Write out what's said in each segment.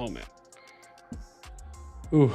Oh man. Ooh.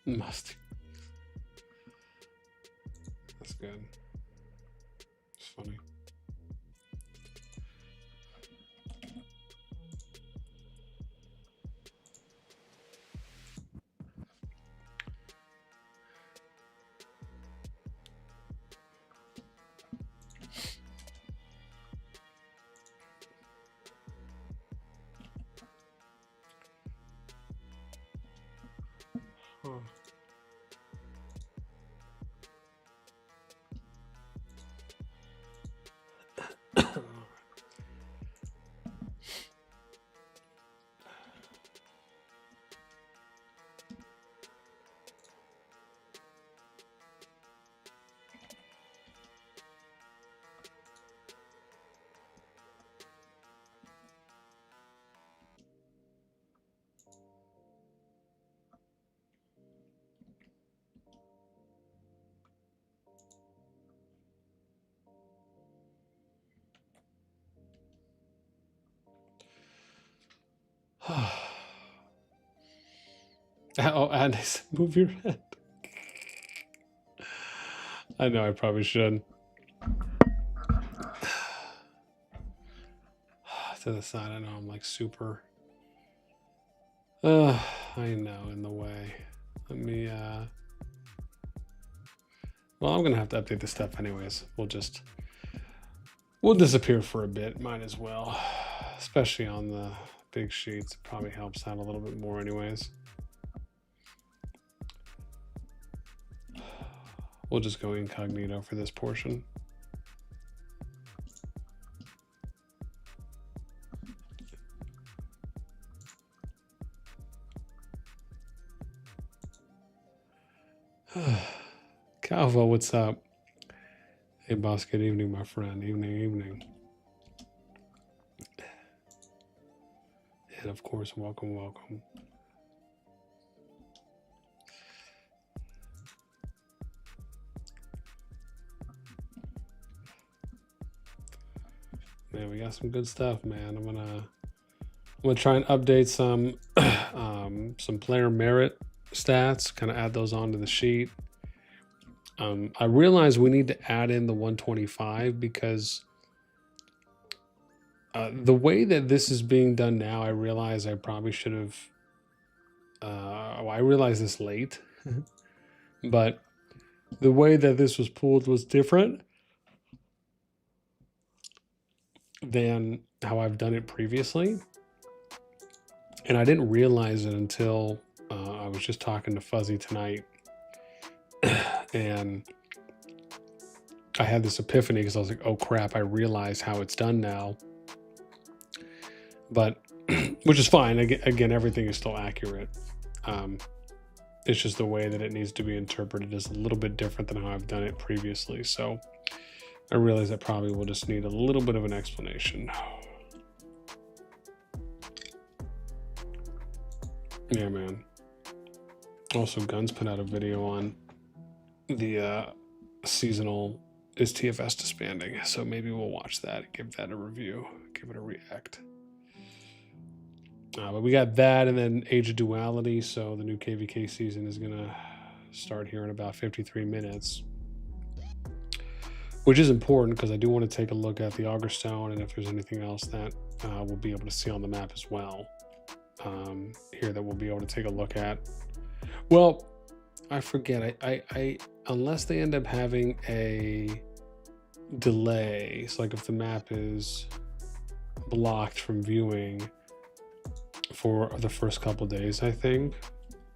Must. That's good. It's funny. Huh. Oh, and move your head. I know I probably should. To the side, I know I'm like super. I know, in the way. Let me. Well, I'm gonna have to update this stuff anyways. We'll disappear for a bit. Might as well, especially on the big sheets. It probably helps out a little bit more, anyways. We'll just go incognito for this portion. Calvo, what's up? Hey, boss, good evening, my friend. Evening. And of course, welcome. Man, we got some good stuff, man. I'm gonna try and update some player merit stats, kind of add those onto the sheet. I realize we need to add in the 125 because the way that this is being done now, I realize I probably should have. I realized this late, but the way that this was pulled was different than how I've done it previously. And I didn't realize it until I was just talking to Fuzzy tonight. And I had this epiphany because I was like, oh crap, I realize how it's done now. But, which is fine. Again, everything is still accurate. It's just the way that it needs to be interpreted is a little bit different than how I've done it previously. So I realize I probably will just need a little bit of an explanation. Yeah, man. Also, Guns put out a video on the seasonal is TFS disbanding, so maybe we'll watch that and give that a review, give it a react. But we got that, and then Age of Duality, so the new KvK season is gonna start here in about 53 minutes, which is important because I do want to take a look at the augurstone and if there's anything else that we'll be able to see on the map as well. Here that we'll be able to take a look at. Well, I forget. I unless they end up having a delay, so like if the map is blocked from viewing for the first couple days, I think.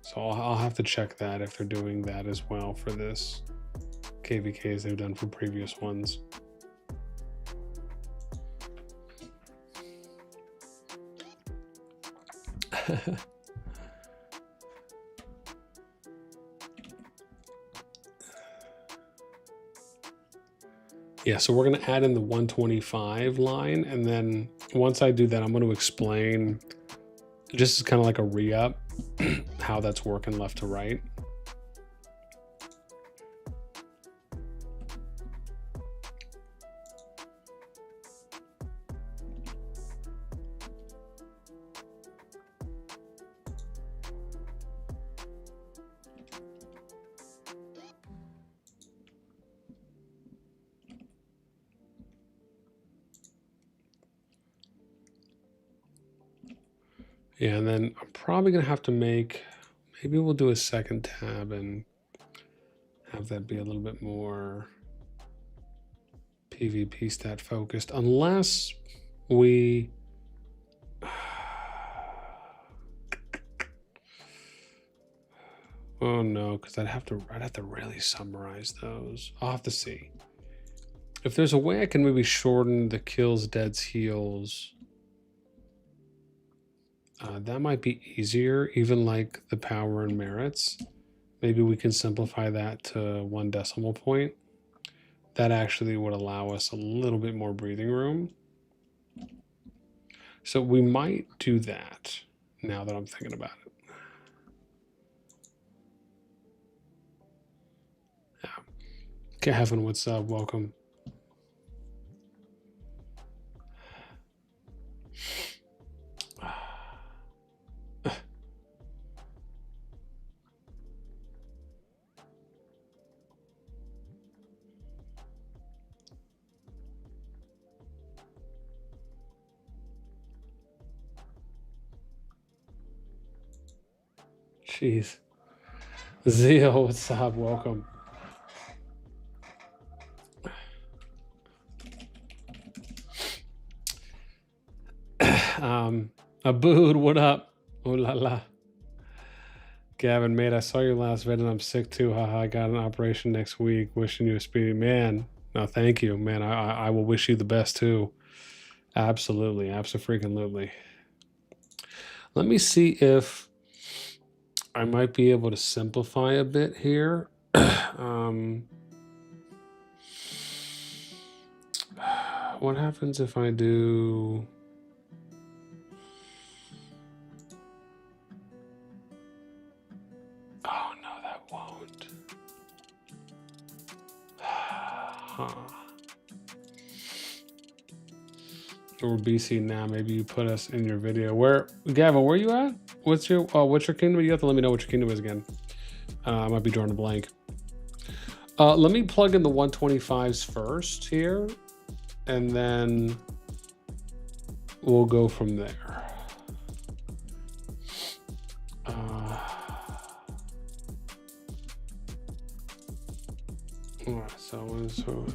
So I'll have to check that if they're doing that as well for this KvK as they've done for previous ones. Yeah, so we're going to add in the 125 line, and then once I do that, I'm going to explain just kind of like a re-up how that's working left to right. Yeah, and then I'm probably going to have to maybe we'll do a second tab and have that be a little bit more PvP stat focused, unless we... Oh no, because I'd have to really summarize those. I'll have to see. If there's a way I can maybe shorten the kills, deads, heals... that might be easier, even like the power and merits. Maybe we can simplify that to 1 decimal point. That actually would allow us a little bit more breathing room. So we might do that now that I'm thinking about it. Yeah. Kevin, what's up? Welcome. Jeez. Zio, what's up? Welcome. Abood, what up? Oh la la. Gavin, mate, I saw your last vid and I'm sick too. Haha, I got an operation next week. Wishing you a speedy... Man, no, thank you, man. I will wish you the best too. Absolutely, abso-freaking-lutely. Let me see if I might be able to simplify a bit here. What happens if I do... Oh, no, that won't. Huh. Or BC now. Maybe you put us in your video. Where, Gavin? Where are you at? What's your kingdom? You have to let me know what your kingdom is again. I might be drawing a blank. Let me plug in the 125s first here, and then we'll go from there. All right, so 29.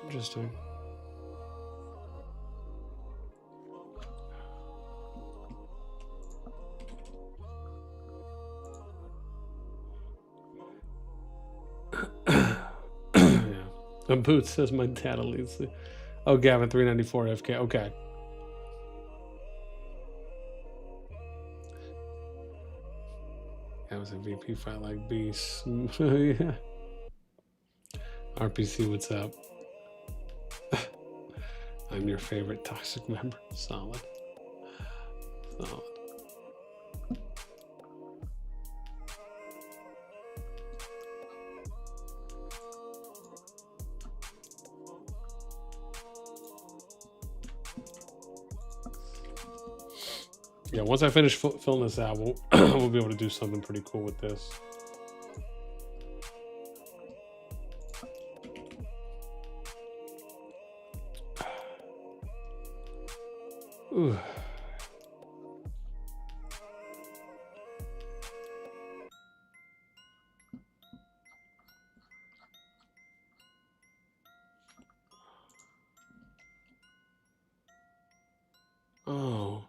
Interesting. Yeah. And Boots says my dad leads. Oh, Gavin 394 FK. Okay. That was a VP fight like beast. Yeah. RPC, what's up? I'm your favorite toxic member. Solid. Solid. Yeah, once I finish filling this out, we'll be able to do something pretty cool with this. Ooh. Oh.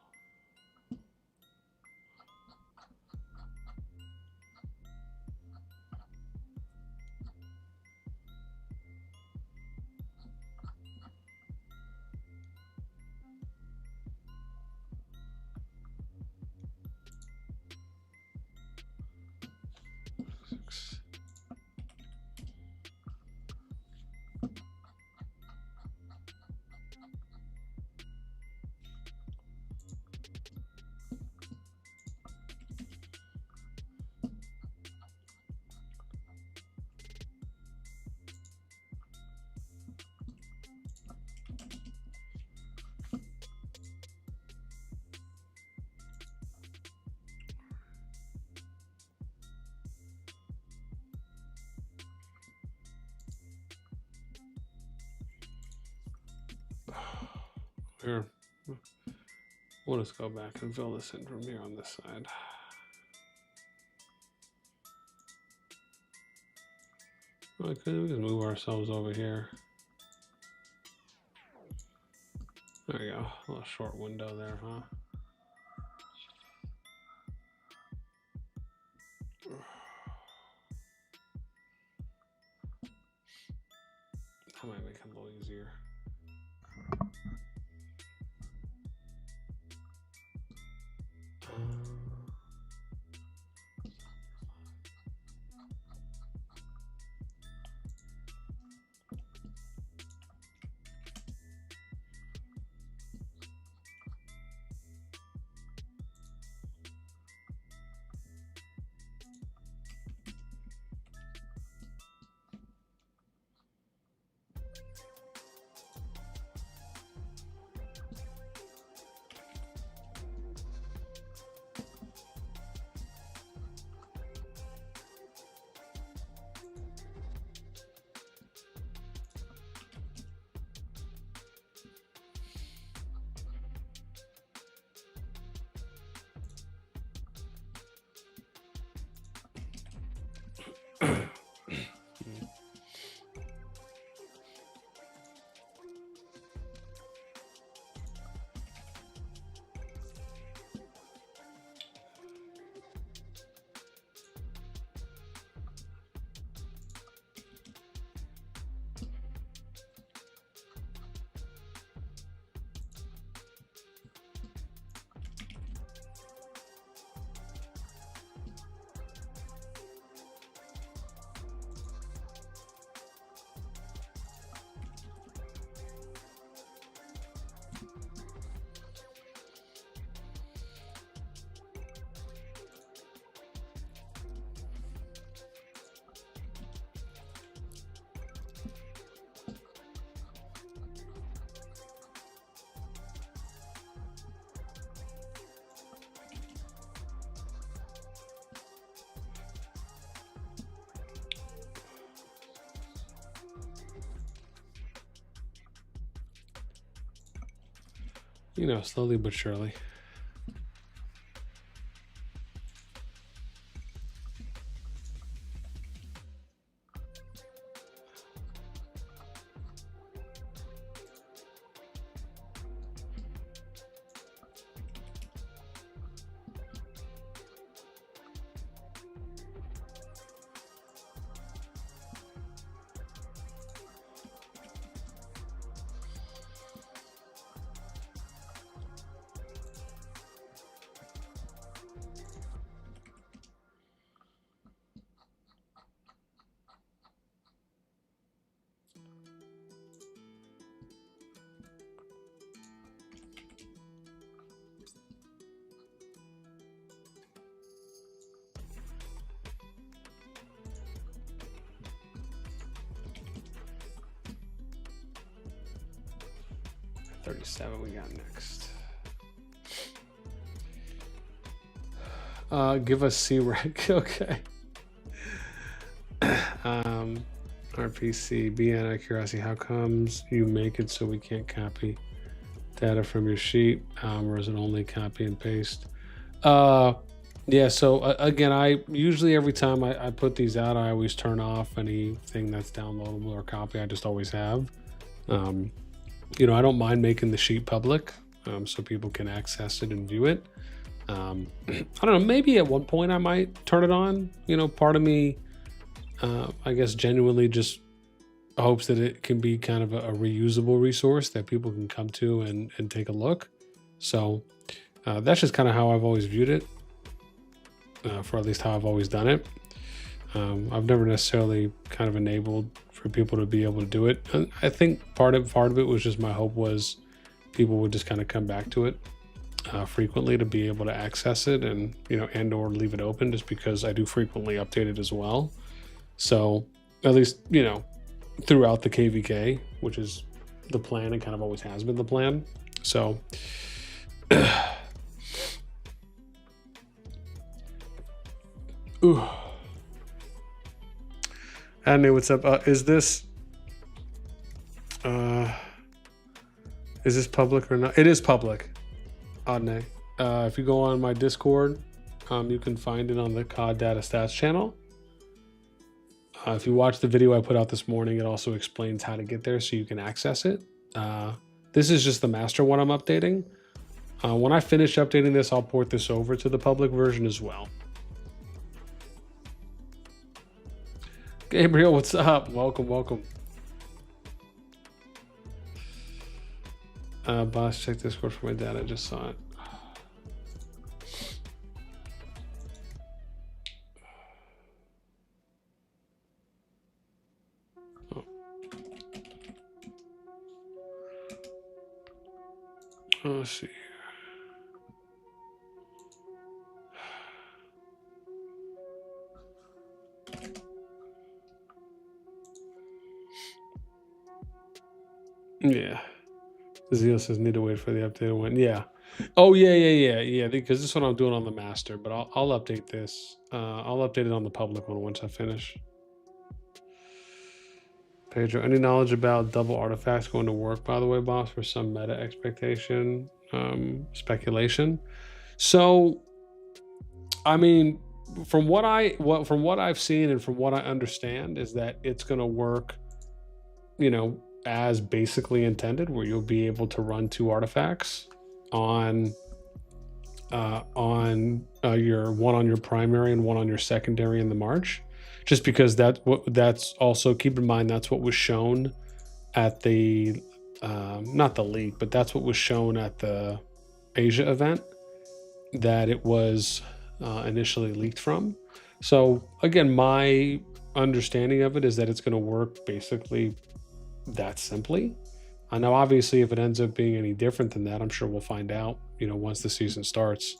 Here, we'll just go back and fill this in from here on this side. We can move ourselves over here. There you go. A little short window there, huh? That might make it a little easier. You know, slowly but surely. We got next. Give us C rank. Okay. RPC, BN accuracy. How comes you make it so we can't copy data from your sheet? Or is it only copy and paste? Yeah, so again, I usually every time I put these out, I always turn off anything that's downloadable or copy. I just always have. You know, I don't mind making the sheet public so people can access it and view it. I don't know, maybe at one point I might turn it on. You know, part of me, I guess, genuinely just hopes that it can be kind of a reusable resource that people can come to and take a look. So that's just kind of how I've always viewed it, for at least how I've always done it. I've never necessarily kind of enabled for people to be able to do it. And I think part of it was just my hope was people would just kind of come back to it frequently to be able to access it and, you know, and or leave it open, just because I do frequently update it as well. So at least, you know, throughout the KvK, which is the plan and kind of always has been the plan. So ooh. Adney, what's up? Is Is this public or not? It is public. Adne. If you go on my Discord, you can find it on the CoD Data Stats channel. If you watch the video I put out this morning, it also explains how to get there so you can access it. This is just the master one I'm updating. When I finish updating this, I'll port this over to the public version as well. Gabriel, what's up? Welcome, welcome. Boss, check Discord for my dad. I just saw it. Oh. Let's see. Yeah. Zeal says need to wait for the updated one. Yeah. Oh yeah. Because this one I'm doing on the master, but I'll update this. I'll update it on the public one once I finish. Pedro, any knowledge about double artifacts going to work, by the way, boss, for some meta expectation, speculation? So, I mean, from what I've seen and from what I understand is that it's going to work, you know, as basically intended, where you'll be able to run 2 artifacts on your one on your primary and one on your secondary in the March, just because that's also, keep in mind, that's what was shown at the not the leak, but that's what was shown at the Asia event that it was initially leaked from. So again, my understanding of it is that it's going to work basically that simply. I know obviously if it ends up being any different than that, I'm sure we'll find out, you know, once the season starts.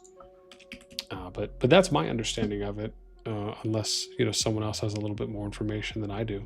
But that's my understanding of it, unless, you know, someone else has a little bit more information than I do.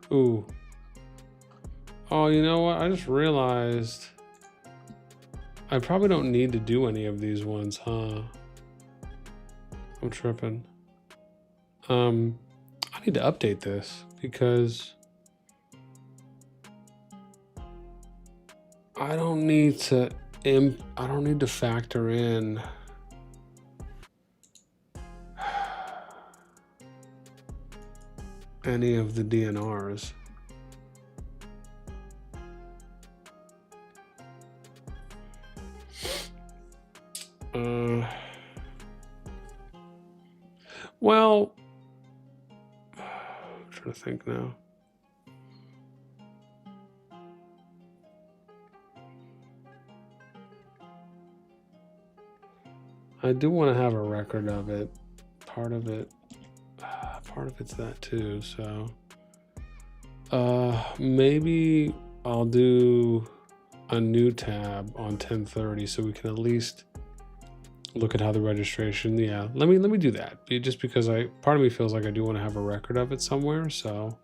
Ooh. Oh, you know what? I just realized I probably don't need to do any of these ones, huh? I'm tripping. I need to update this because I don't need to factor in any of the DNRs. Well, I'm trying to think now. I do want to have a record of it. Part of it's that too. So maybe I'll do a new tab on 1030 so we can at least look at how the registration. Yeah, let me do that, just because part of me feels like I do want to have a record of it somewhere. So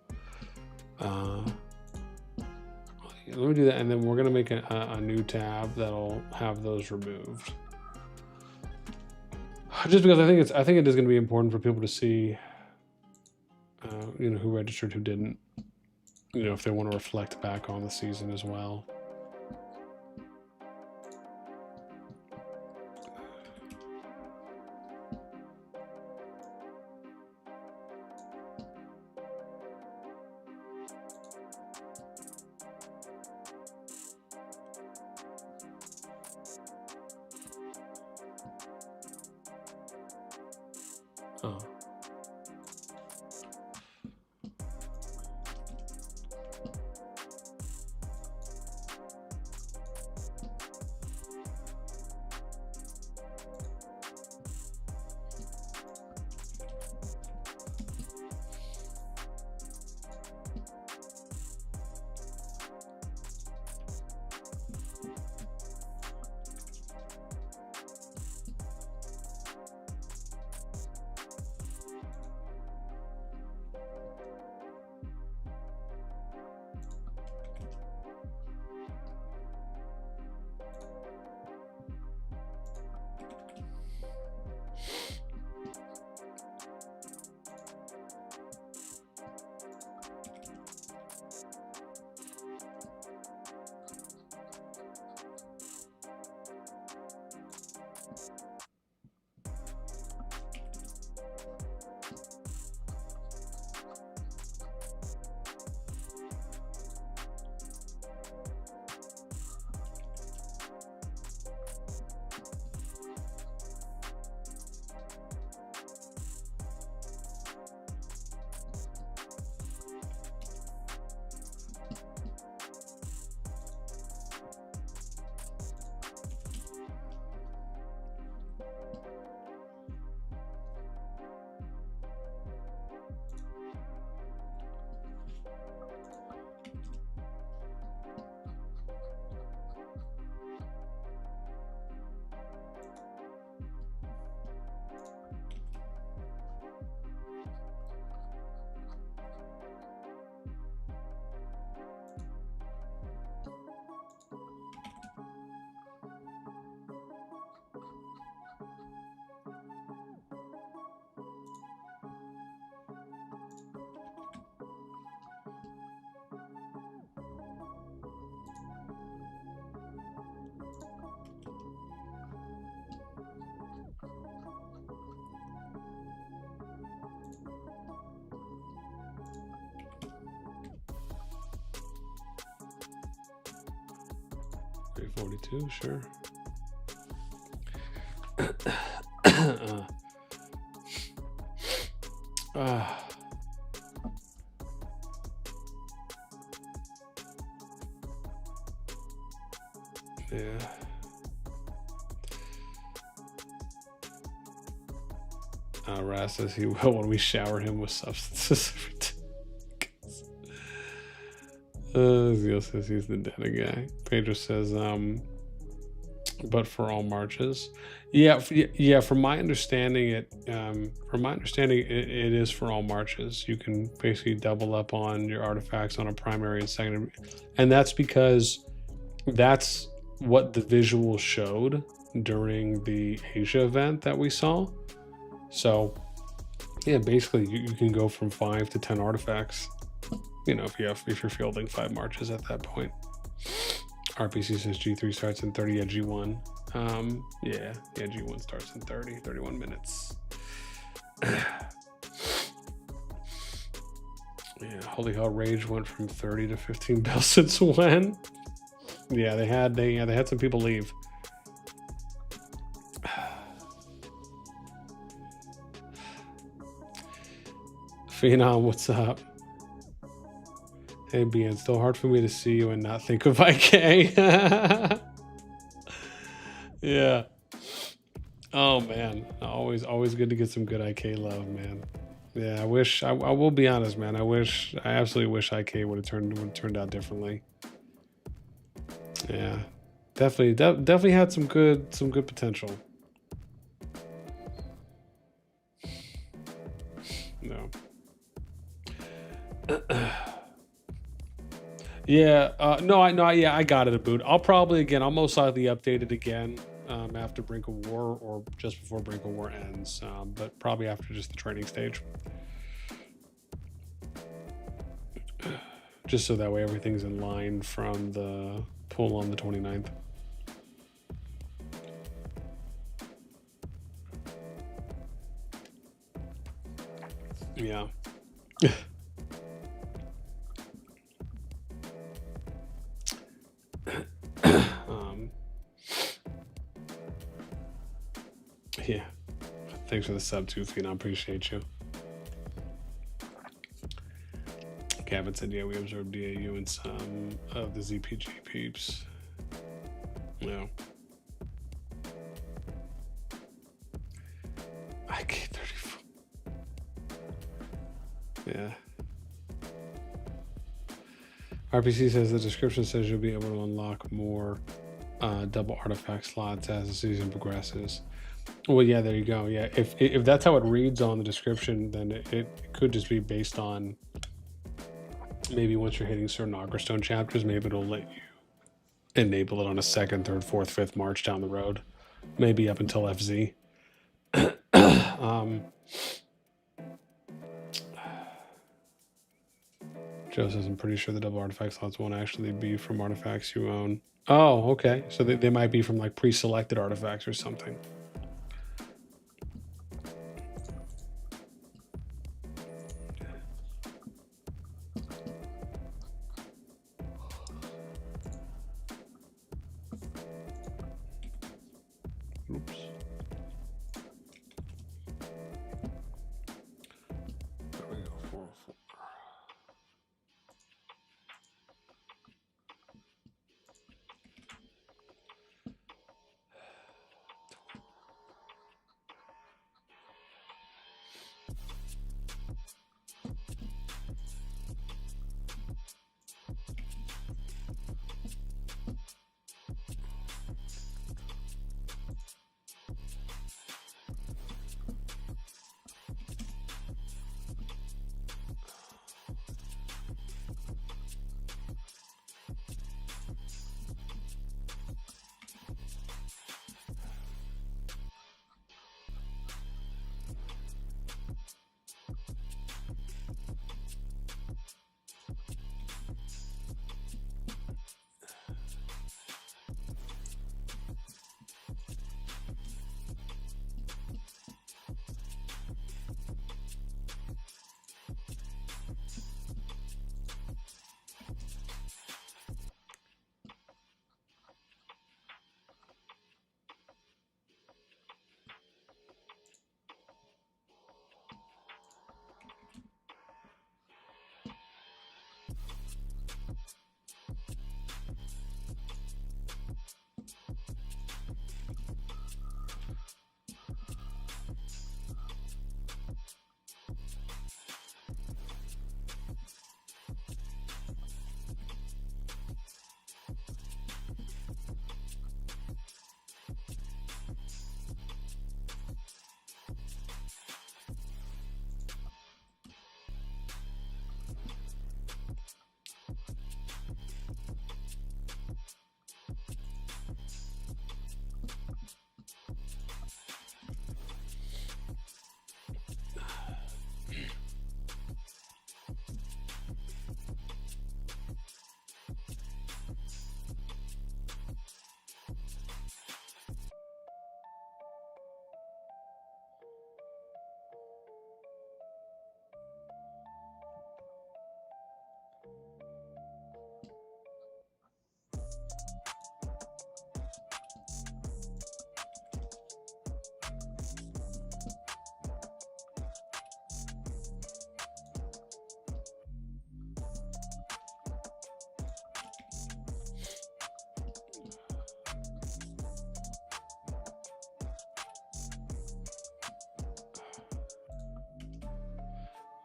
let me do that, and then we're gonna make a new tab that'll have those removed. just because I think it is going to be important for people to see, you know, who registered, who didn't, you know, if they want to reflect back on the season as well. Oh. $342, sure. Yeah. Raz says he will when we shower him with substances. Zio says he's the data guy. Pedro says, but for all marches. Yeah, from my understanding, it is for all marches. You can basically double up on your artifacts on a primary and secondary, and that's because that's what the visual showed during the Asia event that we saw. So yeah, basically you can go from 5 to 10 artifacts, you know, if you're fielding 5 marches at that point. RPC says G3 starts in 30 at G1. Yeah, G1 starts in 31 minutes. Yeah, holy hell, Rage went from 30 to 15 bells since when? Yeah, they had some people leave. Phenom, what's up? Hey, BN, still hard for me to see you and not think of IK. Yeah. Oh man, always good to get some good IK love, man. Yeah, I wish I will be honest, man. I absolutely wish IK would have turned out differently. Yeah, definitely had some good potential. No. Yeah, no, I got it, a boot. I'll most likely update it again. after Brink of War or just before Brink of War ends, but probably after just the training stage. Just so that way everything's in line from the pull on the 29th. Yeah. Yeah. Thanks for the sub too, Fiona. I appreciate you. Gavin said, yeah, we observed DAU and some of the ZPG peeps. No. IK34. Yeah. RPC says the description says you'll be able to unlock more double artifact slots as the season progresses. Well, yeah, there you go. Yeah, if that's how it reads on the description, then it could just be based on maybe once you're hitting certain augurstone chapters, maybe it'll let you enable it on a second, third, fourth, fifth march down the road, maybe up until FZ. Joe says, I'm pretty sure the double artifact slots won't actually be from artifacts you own. Oh, okay. So they might be from like pre-selected artifacts or something. Oops. There we go. 404.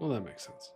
Well, that makes sense.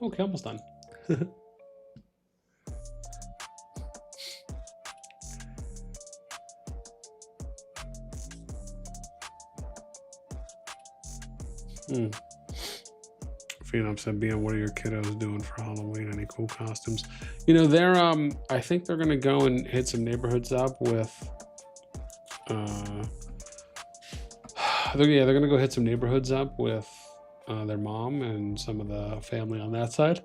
Okay, almost done. Phenom said, "BM, what are your kiddos doing for Halloween? Any cool costumes?" You know, they're I think they're gonna go and hit some neighborhoods up with. They're gonna go hit some neighborhoods up with their mom and some of the family on that side.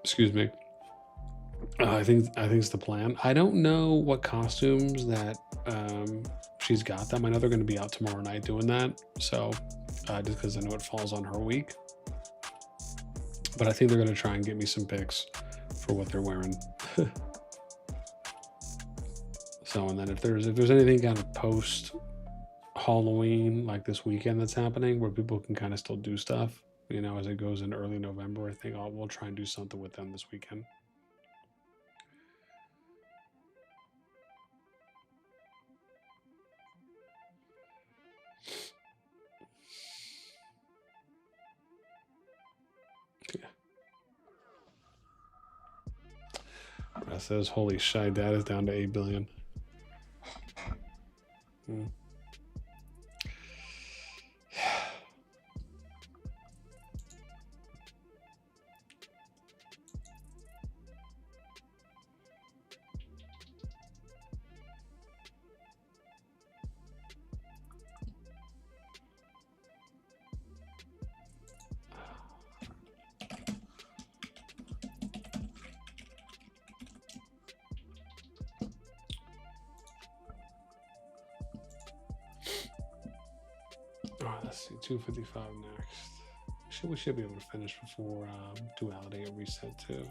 Excuse me. I think it's the plan. I don't know what costumes that she's got them. I know they're going to be out tomorrow night doing that. So just because I know it falls on her week, but I think they're going to try and get me some pics for what they're wearing. So, and then if there's anything kind of post Halloween like this weekend that's happening where people can kind of still do stuff, you know, as it goes in early November, I think we'll try and do something with them this weekend. That says, "Holy shit, that is down to 8 billion." Let's see, 255 next. We should be able to finish before Duality or reset too.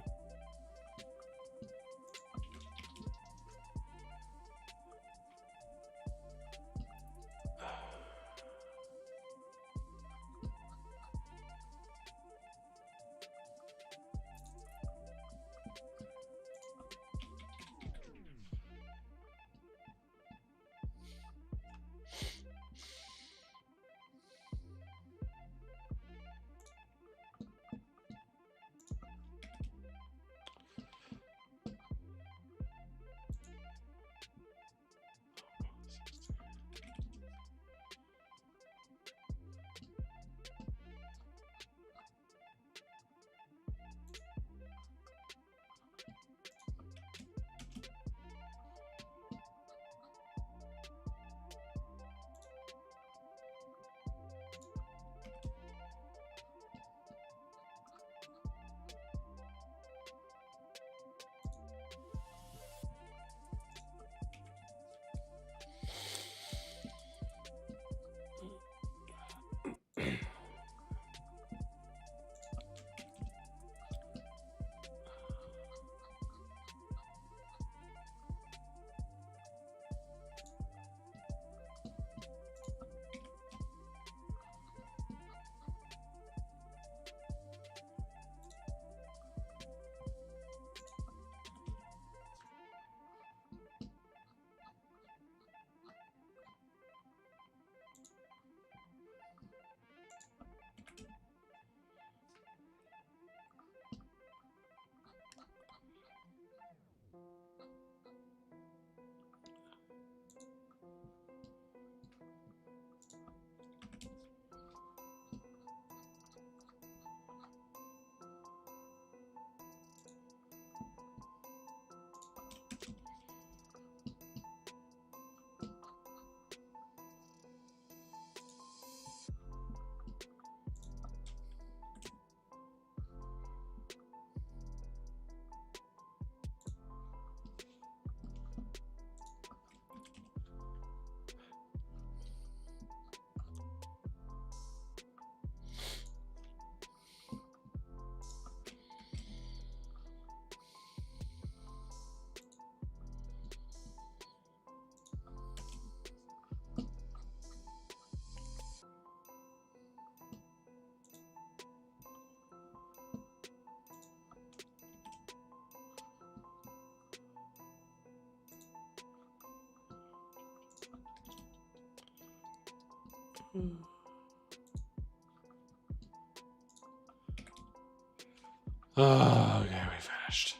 Oh, okay, we finished.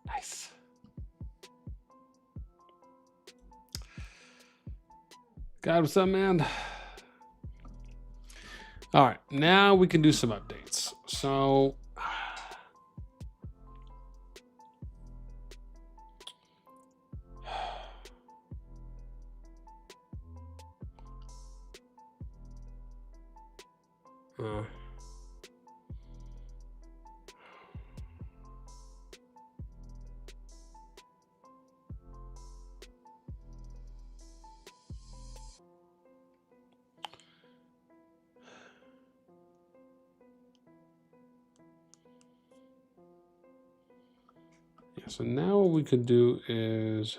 Nice. God, what's up, man? All right, now we can do some updates. So, so now what we could do is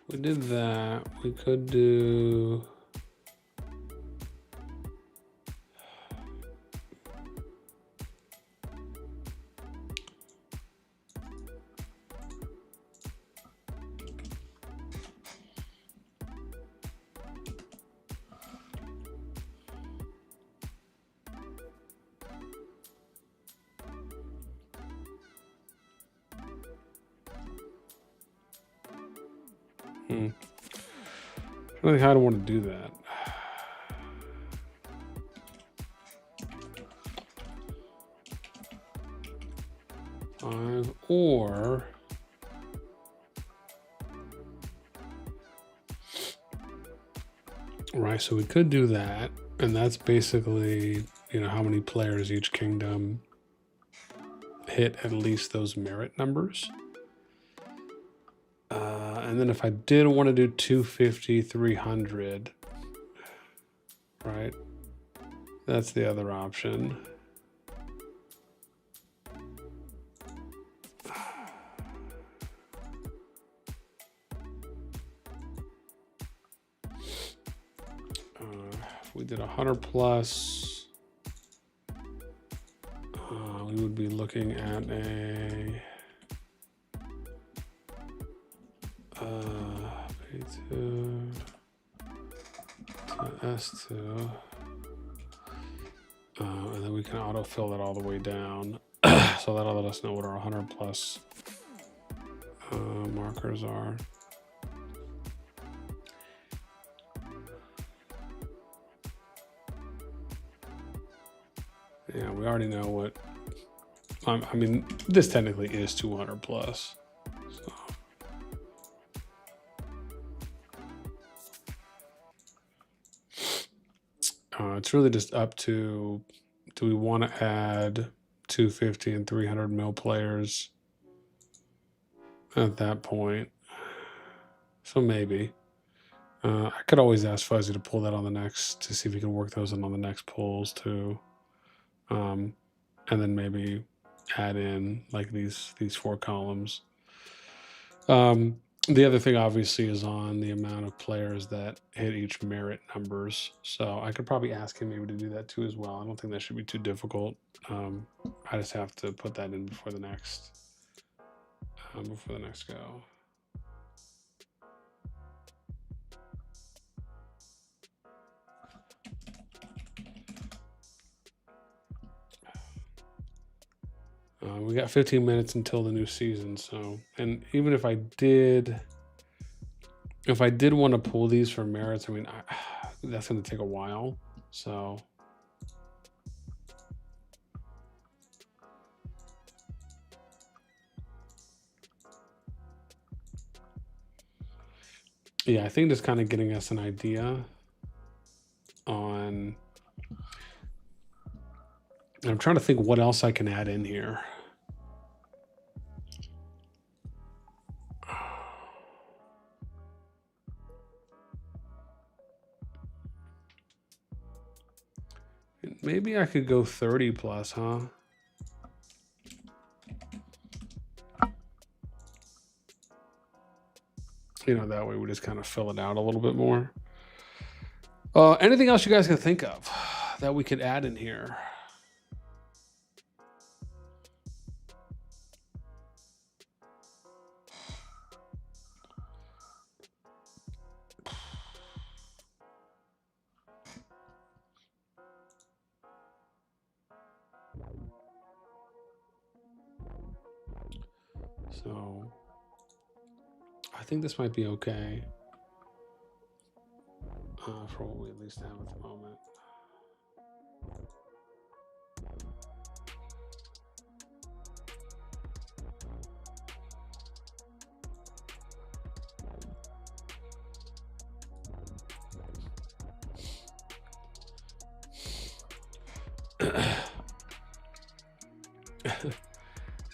we did that. We could do I don't think how I want to do that. Or right, so we could do that, and that's basically, you know, how many players each kingdom hit at least those merit numbers. And then if I did want to do 250, 300, right? That's the other option. If we did 100 plus, we would be looking at a P2 to S2, and then we can autofill that all the way down. So that'll let us know what our 100 plus markers are. Yeah, we already know what, I mean, this technically is 200 plus. So. It's really just up to, do we want to add 250 and 300 mil players at that point? So maybe. I could always ask Fuzzy to pull that on the next, to see if we can work those in on the next pulls too. And then maybe add in like these 4 columns. The other thing obviously is on the amount of players that hit each merit numbers. So I could probably ask him maybe to do that too as well. I don't think that should be too difficult. I just have to put that in before the next go. We got 15 minutes until the new season. So, and even if I did want to pull these for merits, I mean, that's going to take a while. So yeah, I think just kind of getting us an idea on, I'm trying to think what else I can add in here. Maybe I could go 30 plus, huh? You know, that way we just kind of fill it out a little bit more. Anything else you guys can think of that we could add in here? So I think this might be okay for what we at least have at the moment.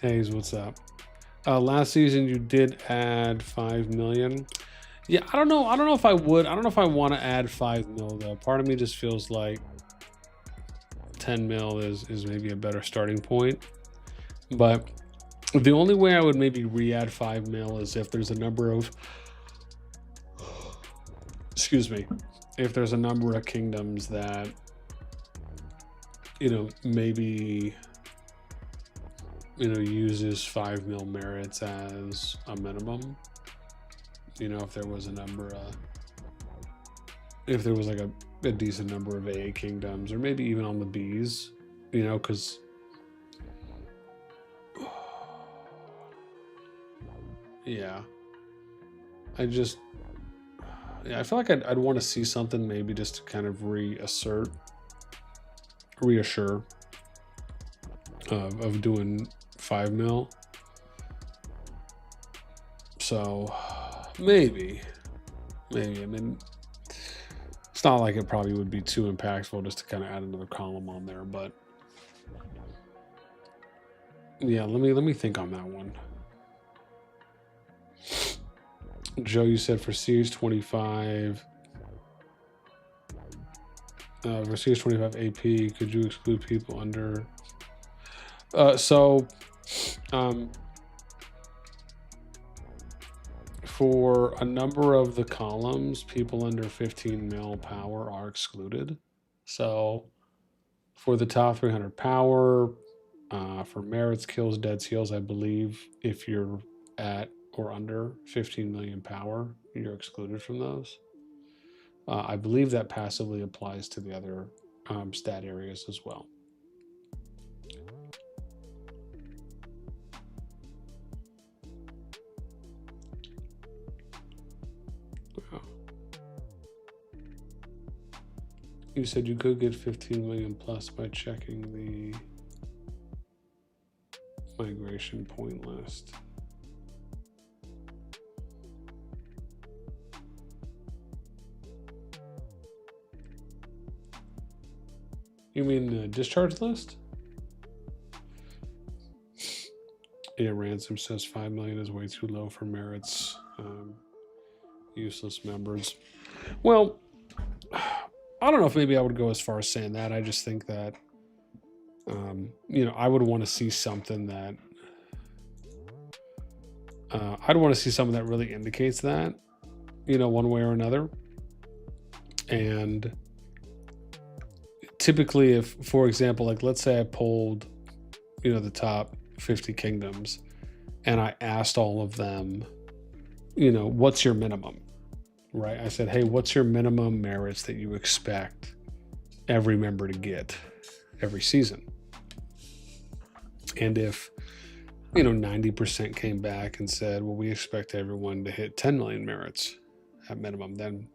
Hayes, what's up? Last season you did add 5 million. Yeah, I don't know if I would. I don't know if I want to add 5 mil though. Part of me just feels like 10 mil is maybe a better starting point. But the only way I would maybe re-add 5 mil is if there's a number of, excuse me, if there's a number of kingdoms that, you know, maybe, you know, uses 5 mil merits as a minimum. You know, if there was a number of, if there was like a decent number of AA kingdoms, or maybe even on the Bs, you know, because yeah, I just, yeah, I feel like I'd want to see something maybe just to kind of reassure of doing 5 mil. So maybe, I mean, it's not like it probably would be too impactful just to kind of add another column on there, but yeah, let me think on that one. Joe, you said for Siege 25, for Siege 25 AP, could you exclude people under? For a number of the columns, people under 15 mil power are excluded. So for the top 300 power, for merits, kills, dead seals, I believe if you're at or under 15 million power, you're excluded from those. I believe that passively applies to the other stat areas as well. You said you could get 15 million plus by checking the migration point list. You mean the discharge list? Yeah, Ransom says 5 million is way too low for merits. Useless members. Well, I don't know if maybe I would go as far as saying that. I just think that, you know, I would want to see something that, I'd want to see something that really indicates that, you know, one way or another. And typically if, for example, like let's say I polled, you know, the top 50 kingdoms and I asked all of them, you know, what's your minimum, right? I said, hey, what's your minimum merits that you expect every member to get every season? And if, you know, 90% came back and said, well, we expect everyone to hit 10 million merits at minimum, then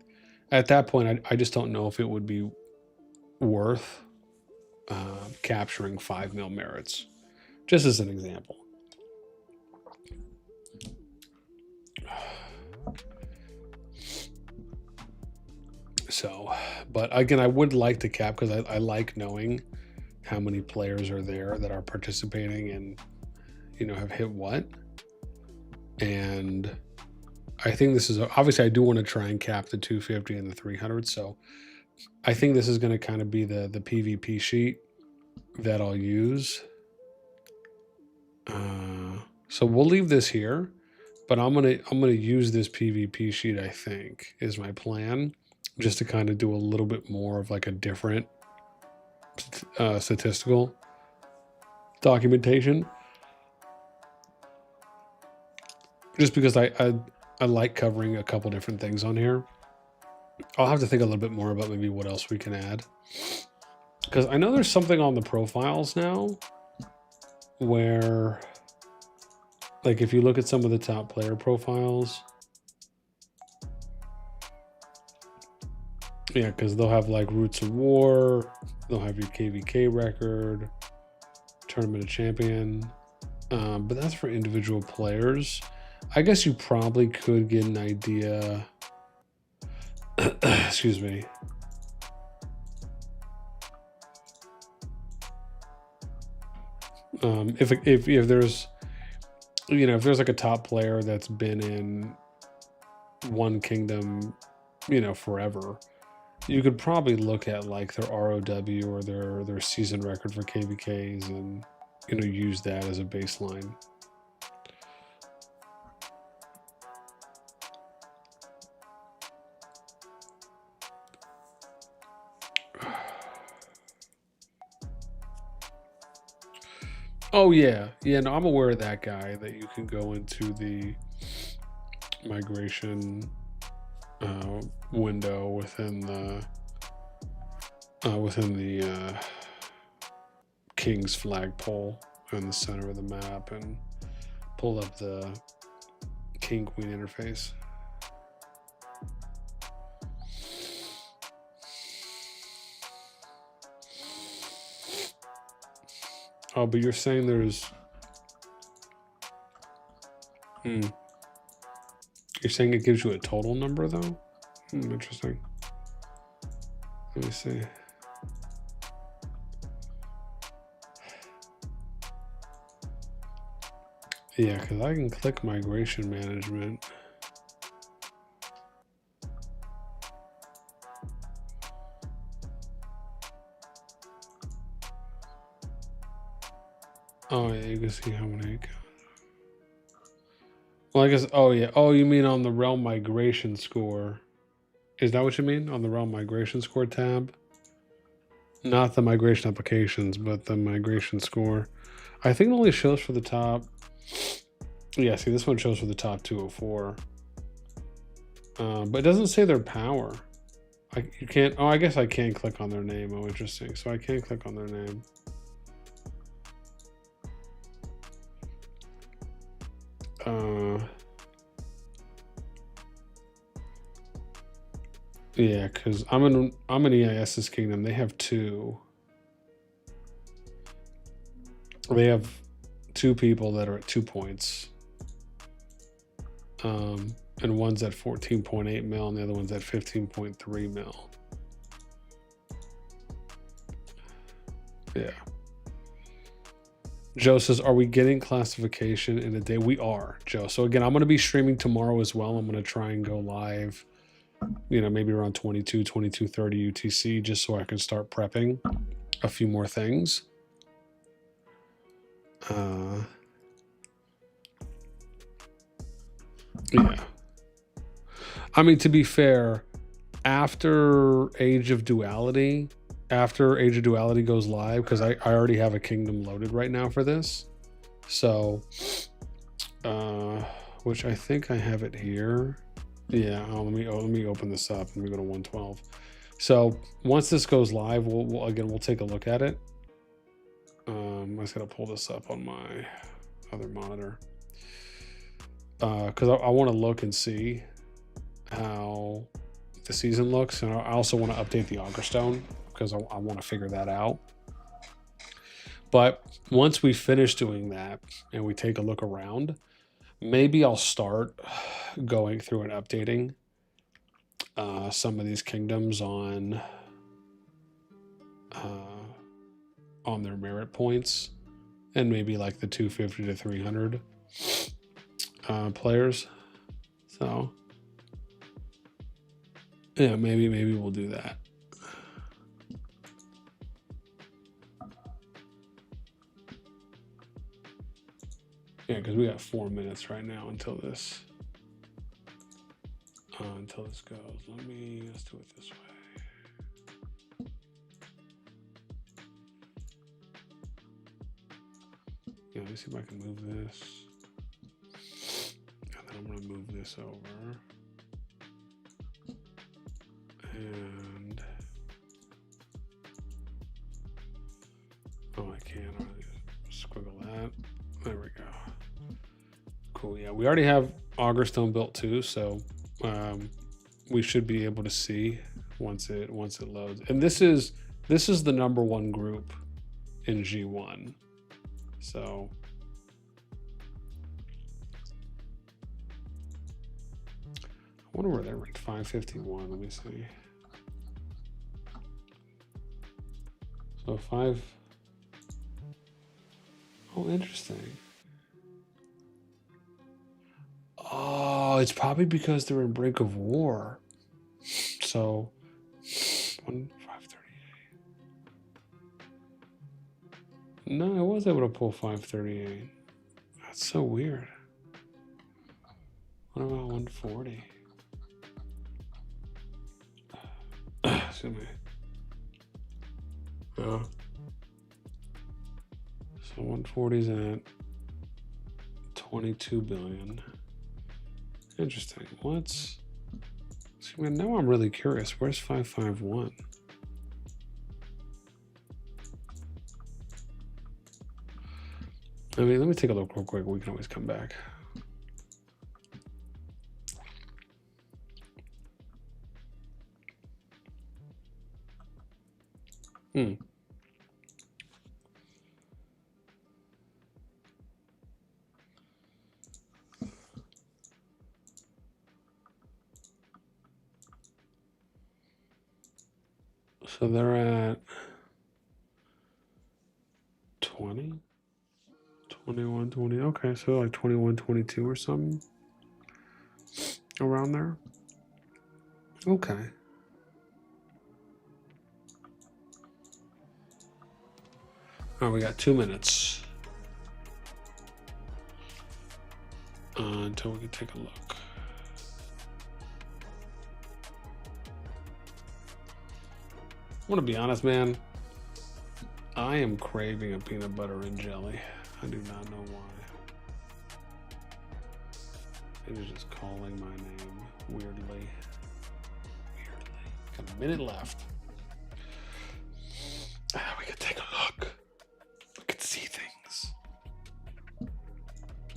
at that point, I just don't know if it would be worth capturing 5 mil merits, just as an example. So, but again, I would like to cap because I like knowing how many players are there that are participating and, you know, have hit what. And I think this is, obviously I do want to try and cap the 250 and the 300. So I think this is going to kind of be the PvP sheet that I'll use. So we'll leave this here, but I'm gonna use this PvP sheet, I think, is my plan, just to kind of do a little bit more of like a different statistical documentation. Just because I like covering a couple different things on here. I'll have to think a little bit more about maybe what else we can add. Because I know there's something on the profiles now where, like, if you look at some of the top player profiles, yeah, because they'll have like Roots of War, they'll have your KvK record, Tournament of Champion, but that's for individual players. I guess you probably could get an idea. Excuse me. If there's, you know, if there's like a top player that's been in one kingdom, you know, forever, you could probably look at like their ROW or their season record for KvKs and, you know, use that as a baseline. Oh yeah, no, I'm aware of that guy, that you can go into the migration window within the King's flagpole in the center of the map and pull up the King Queen interface. Oh, but you're saying there's... You're saying it gives you a total number, though? Interesting. Let me see. Yeah, because I can click migration management. Oh, yeah, you can see how many. Well, I guess, oh, yeah. Oh, you mean on the realm migration score. Is that what you mean? On the realm migration score tab? Not the migration applications, but the migration score. I think it only shows for the top. Yeah, see, this one shows for the top 204. But it doesn't say their power. You can't. Oh, I guess I can click on their name. Oh, interesting. So I can click on their name. Yeah, because I'm in EIS's kingdom. They have two. They have two people that are at 2 points. And one's at 14.8 mil and the other one's at 15.3 mil. Yeah. Joe says, are we getting classification in a day? We are, Joe. So again, I'm going to be streaming tomorrow as well. I'm going to try and go live, you know, maybe around 22:30 UTC, just so I can start prepping a few more things. Yeah. I mean, to be fair, after Age of Duality goes live, because I already have a kingdom loaded right now for this. So, which I think I have it here. Yeah, let me open this up. Let me go to 112. So once this goes live, we'll take a look at it. I just gotta pull this up on my other monitor. Because I want to look and see how the season looks, and I also want to update the augurstone because I want to figure that out. But once we finish doing that and we take a look around, maybe I'll start going through and updating some of these kingdoms on their merit points, and maybe like the 250 to 300 players. So yeah, maybe we'll do that. Yeah, because we got 4 minutes right now until this goes. Let's do it this way. Yeah, let me see if I can move this. And then I'm going to move this over. And oh, I can't. I'll squiggle that. There we go. Cool. Yeah, we already have augurstone built too, so we should be able to see once it loads. And this is the #1 group in G1. So I wonder where they're ranked. 551. Let me see. So 5. Oh, interesting. Oh, it's probably because they're in break of war. So 538. No, I was able to pull 538. That's so weird. What about 140? Excuse me. Oh. So 140's at 22 billion. Interesting. What's... See, man, now I'm really curious. Where's 551? I mean, let me take a look real quick. We can always come back. So they're at 20, 21, 20. Okay, so like 21, 22 or something around there. Okay. All right, we got 2 minutes until we can take a look. I want to be honest, man. I am craving a peanut butter and jelly. I do not know why. It is just calling my name weirdly. Got a minute left. We could take a look. We could see things.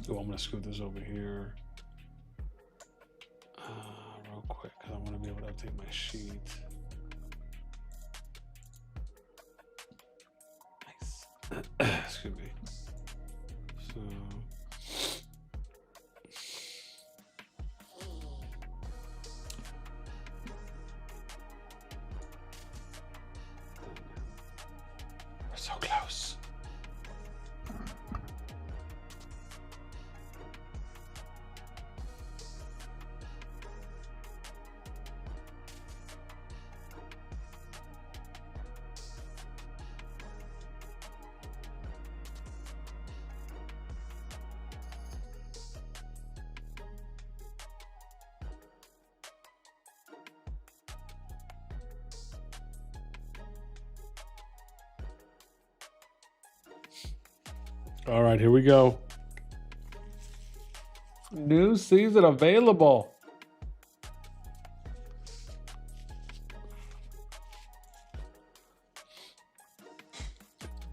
Oh, I'm gonna scoot this over here real quick because I want to be able to update my sheet. Excuse me. So we're so close. All right, here we go. New season available.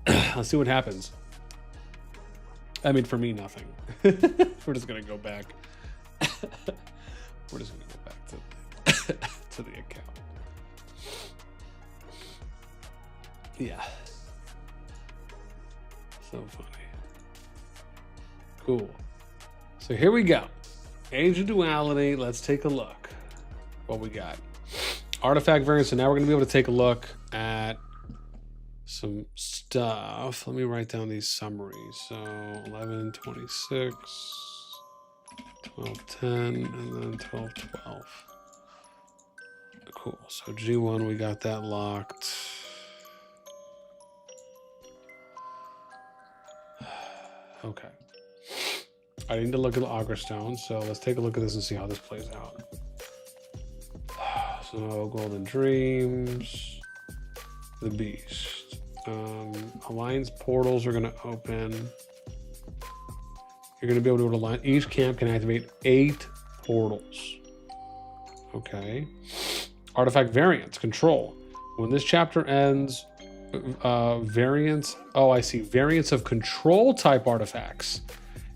Let's see what happens. I mean, for me, nothing. We're just gonna go back. We're just gonna go back to the account. Yeah. So funny. Cool. So here we go. Age of Duality. Let's take a look. What we got. Artifact variants. So now we're going to be able to take a look at some stuff. Let me write down these summaries. So 11, 26, 12, 10, and then 12, 12. Cool. So G1, we got that locked. Okay. I need to look at the augurstone. So let's take a look at this and see how this plays out. So golden dreams, the beast. Alliance portals are going to open. You're going to be able to align. Each camp can activate 8 portals. Okay. Artifact variants, control. When this chapter ends, variants. Oh, I see. Variants of control type artifacts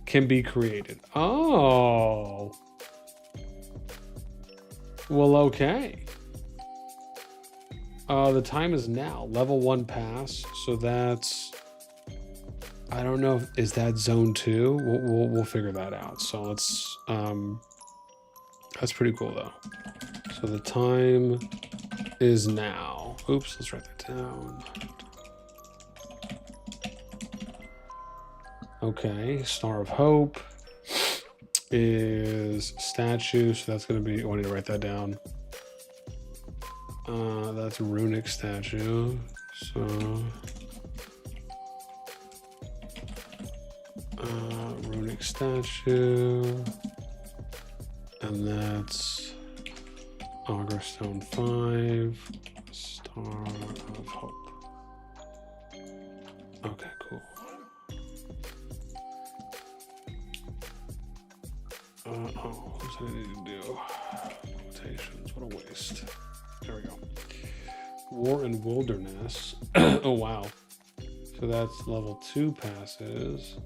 can be created. Oh. Well, okay. The time is now. Level 1 pass. So that's... I don't know. Is that zone 2? We'll figure that out. So let's... that's pretty cool, though. So the time is now. Oops, let's write that down. Okay, Star of Hope is statue, so that's going to be... I need to write that down. That's runic statue. So... runic statue. And that's augurstone 5. Star of Hope. Okay, cool. Oh, what's I need to do? Quotations, what a waste. There we go. War and Wilderness. Oh, wow. So that's level 2 passes.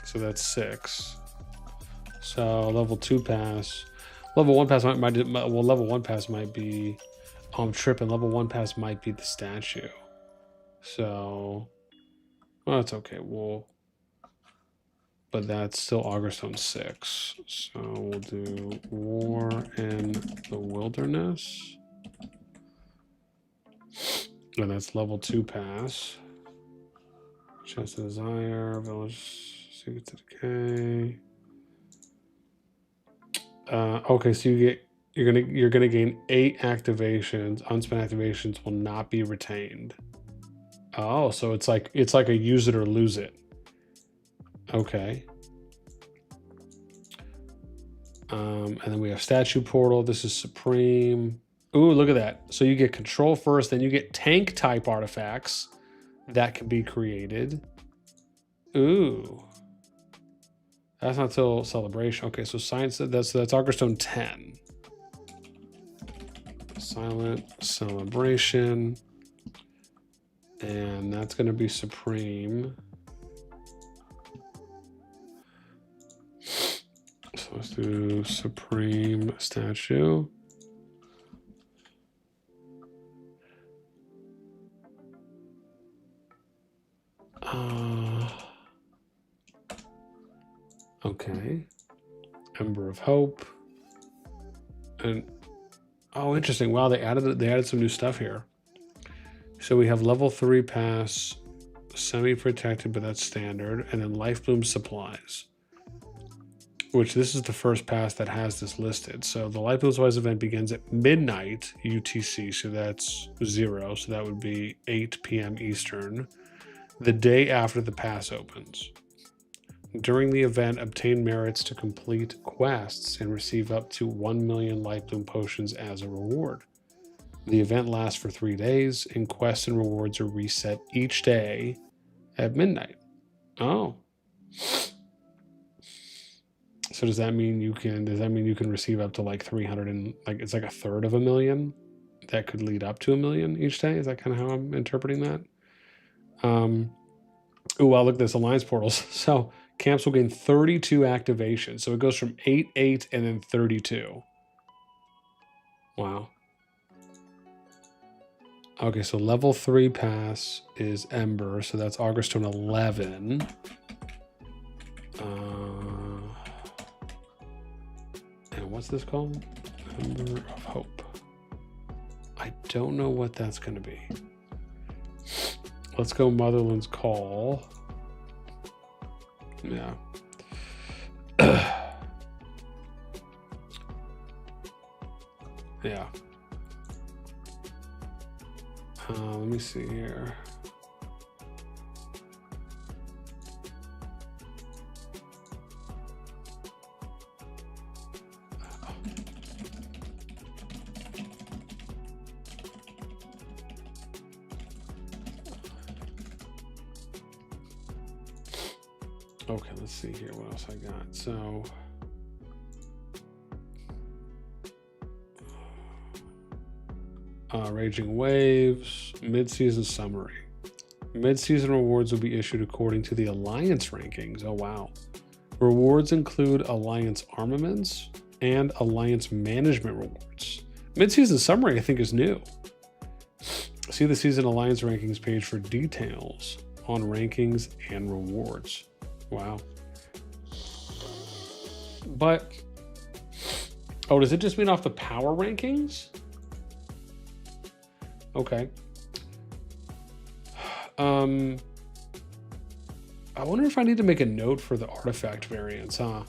So that's 6. So level 2 pass. Level 1 pass might well, level 1 pass might be... Oh, I'm tripping. Level 1 pass might be the statue. So... Well, that's okay. But that's still augurstone 6. So we'll do War in the Wilderness. And that's level 2 pass. Chest of Desire, Village, Secret to Decay. Okay, so you're gonna gain 8 activations. Unspent activations will not be retained. Oh, so it's like a use it or lose it. Okay. And then we have statue portal. This is supreme. Ooh, look at that. So you get control first, then you get tank type artifacts that can be created. Ooh. That's not till celebration. Okay, so science, that's augurstone 10. Silent celebration. And that's going to be supreme. So let's do supreme statue. Okay. Ember of Hope. And oh, interesting. Wow, they added some new stuff here. So we have level 3 pass, semi-protected, but that's standard, and then Life Bloom supplies. Which this is the first pass that has this listed. So the Life Bloom supplies event begins at midnight UTC, so that's 0. So that would be 8 p.m. Eastern, the day after the pass opens. During the event, obtain merits to complete quests and receive up to 1 million Life Bloom potions as a reward. The event lasts for 3 days, and quests and rewards are reset each day at midnight. Oh. So does that mean you can receive up to like 300 and like it's like a third of a million that could lead up to 1 million each day? Is that kind of how I'm interpreting that? Oh, well, look at this alliance portals. So camps will gain 32 activations. So it goes from 8, 8, and then 32. Wow. Okay, so level 3 pass is Ember, so that's augurstone 11. And what's this called? Ember of Hope. I don't know what that's going to be. Let's go Motherland's Call. Yeah. Yeah. Let me see here. Okay, let's see here what else I got. So Raging Waves, mid-season summary. Mid-season rewards will be issued according to the Alliance rankings. Oh, wow. Rewards include Alliance armaments and Alliance management rewards. Mid-season summary, I think, is new. See the Season Alliance rankings page for details on rankings and rewards. Wow. But, oh, does it just mean off the power rankings? Okay. I wonder if I need to make a note for the artifact variants, huh?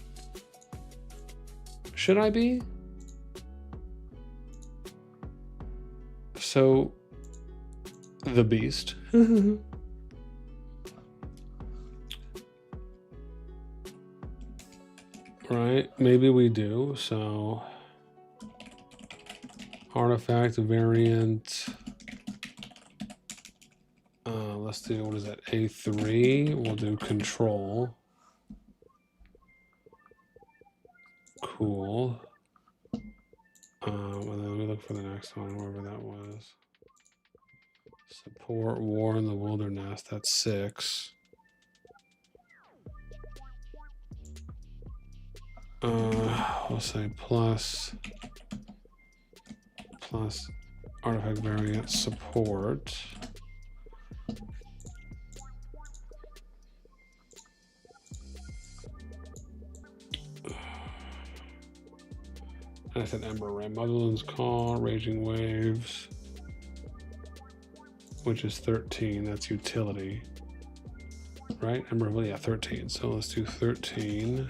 Should I be? So, the beast. Right, maybe we do. So, artifact variant. Let's do, what is that? A3. We'll do control. Cool. And then let me look for the next one, wherever that was. Support War in the Wilderness. That's 6. We'll say plus artifact variant support. I said Ember Ram, Motherland's Call, Raging Waves, which is 13. That's utility, right? Ember, well, yeah, 13. So let's do 13.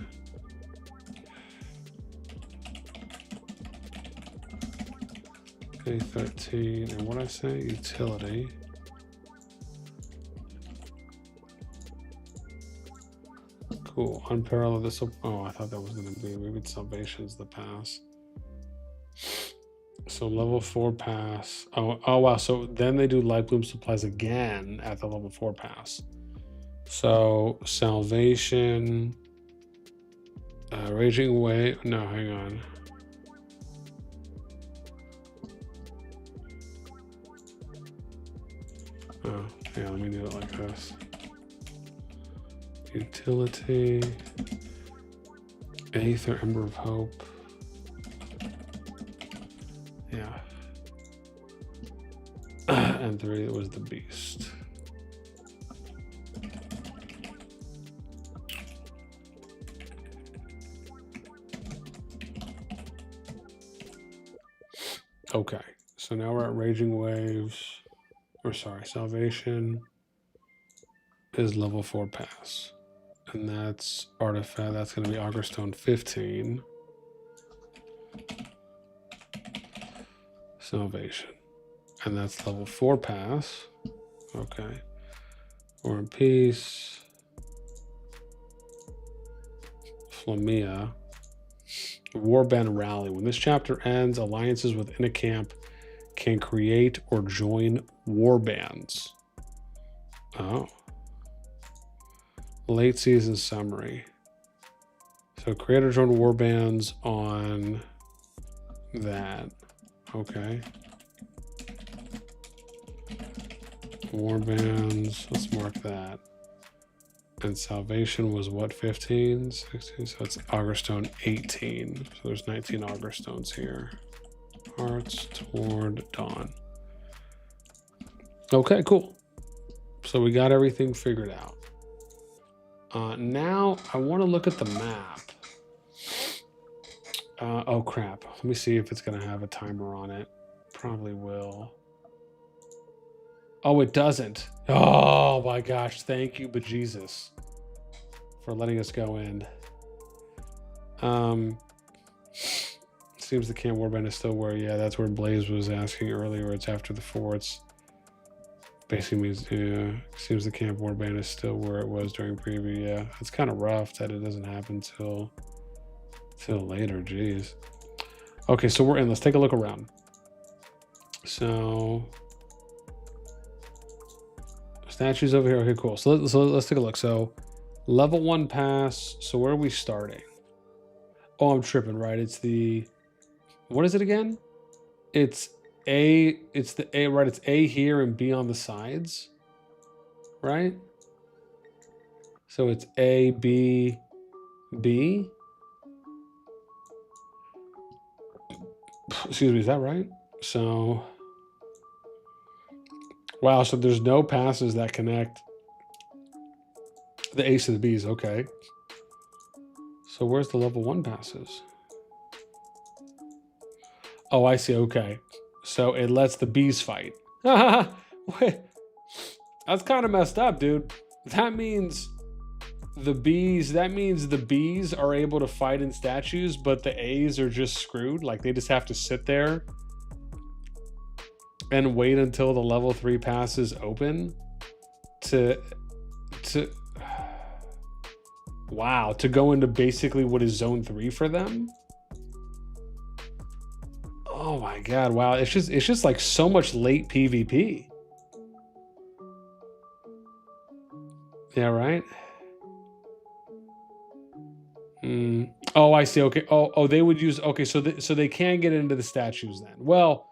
Okay, 13. And what I say? Utility. Cool. Unparalleled. This will. Oh, I thought that was going to be. Maybe Salvation's the pass. So level 4 pass. Oh wow. So then they do Light Bloom supplies again at the level 4 pass. So Salvation, Raging Wave. No, hang on. Oh, yeah. Let me do it like this. Utility. Aether, Ember of Hope. Yeah. And 3 was the beast. Okay. So now we're at Raging Waves. Or sorry, Salvation is level 4 pass. And that's artifact. That's going to be augurstone 15. Salvation. And that's level 4 pass. Okay. War and Peace. Flamia. Warband Rally. When this chapter ends, alliances within a camp can create or join warbands. Oh. Late season summary. So create or join warbands on that. Okay. Warbands, let's mark that. And Salvation was what, 15, 16? So it's augurstone 18. So there's 19 augurstones here. Hearts Toward Dawn. Okay, cool. So we got everything figured out. Now I want to look at the map. Oh crap. Let me see if it's going to have a timer on it. Probably will. Oh, it doesn't. Oh my gosh. Thank you, bejesus, for letting us go in. Seems the camp warband is still where, yeah, that's where Blaze was asking earlier. It's after the forts. Basically means, yeah, seems the camp warband is still where it was during preview. Yeah, it's kind of rough that it doesn't happen till later. Jeez. Okay, so we're in. Let's take a look around. So statues over here. Okay, cool. So let's take a look. So level 1 pass. So where are we starting? Oh, I'm tripping, right? It's the, what is it again? It's A, it's the A, right? It's A here and B on the sides, right? So it's A, B, B. Excuse me, is that right? So, wow, so there's no passes that connect the A's to the B's. Okay. So where's the level 1 passes? Oh, I see. Okay. So it lets the B's fight. Wait, that's kind of messed up, dude. That means the B's are able to fight in statues, but the A's are just screwed. Like they just have to sit there and wait until the level 3 passes open to wow, to go into basically what is zone 3 for them. Oh my god, wow. It's just like so much late PvP. Yeah, right? Oh, I see. Okay. Oh, they would use, okay, so they can get into the statues then. Well,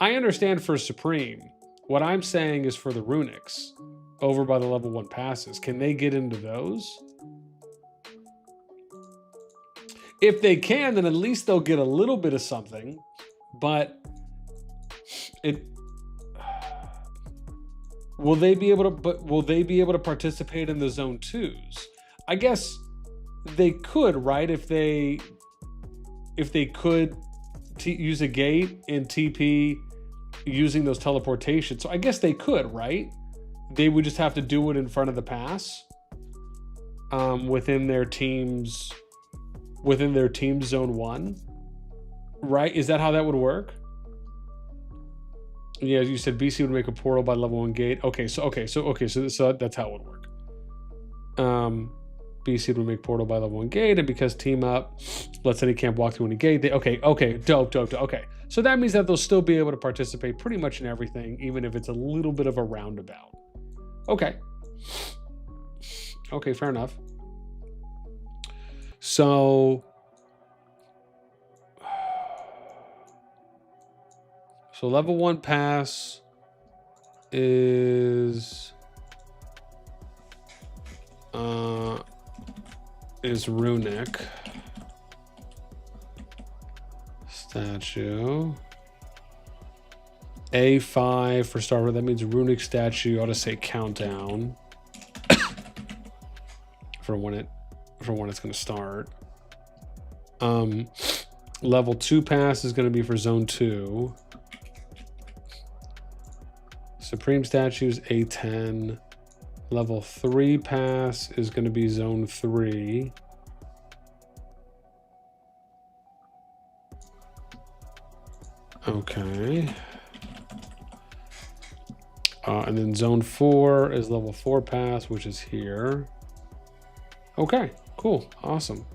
I understand for Supreme. What I'm saying is for the runics over by the level 1 passes. Can they get into those? If they can, then at least they'll get a little bit of something. But will they be able to participate in the zone 2s? I guess they could, right? If they could use a gate and TP using those teleportations. So I guess they could, right? They would just have to do it in front of the pass within their team's zone 1. Right? Is that how that would work? Yeah, you said BC would make a portal by level 1 gate. Okay, so that's how it would work. BC would make portal by level 1 gate, and because team up lets any camp walk through any gate, okay, dope. Okay, so that means that they'll still be able to participate pretty much in everything, even if it's a little bit of a roundabout. Okay, fair enough. So level 1 pass is runic statue. A5 for starter. That means runic statue. Ought to say countdown for when it's going to start. Level 2 pass is going to be for zone 2. Supreme statues A10. Level 3 pass is going to be zone 3. Okay. And then zone 4 is level 4 pass, which is here. Okay, cool, awesome.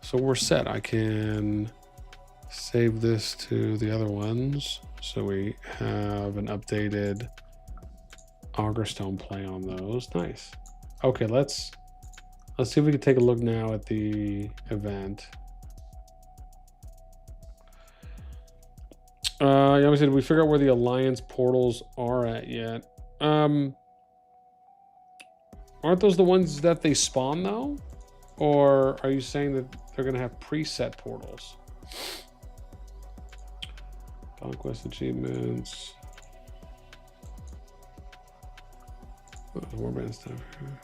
So we're set. I can save this to the other ones. So we have an updated augurstone play on those. Nice. Okay, let's see if we can take a look now at the event. Did we figure out where the alliance portals are at yet? Aren't those the ones that they spawn though? Or are you saying that they're gonna have preset portals? Conquest achievements. Warband stuff here.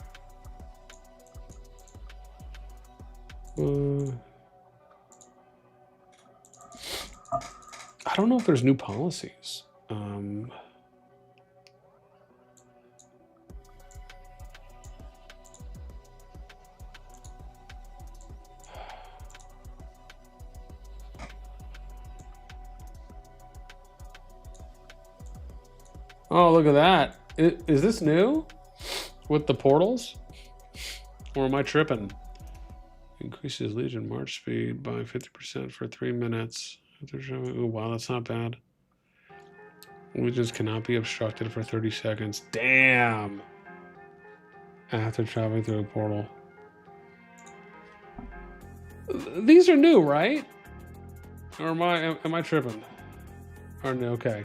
I don't know if there's new policies. Oh, look at that. Is this new with the portals? Or am I tripping? Increases Legion march speed by 50% for 3 minutes. Oh, wow, that's not bad. Legions cannot be obstructed for 30 seconds. Damn! After traveling through a portal. These are new, right? Or am I tripping? Or no, okay.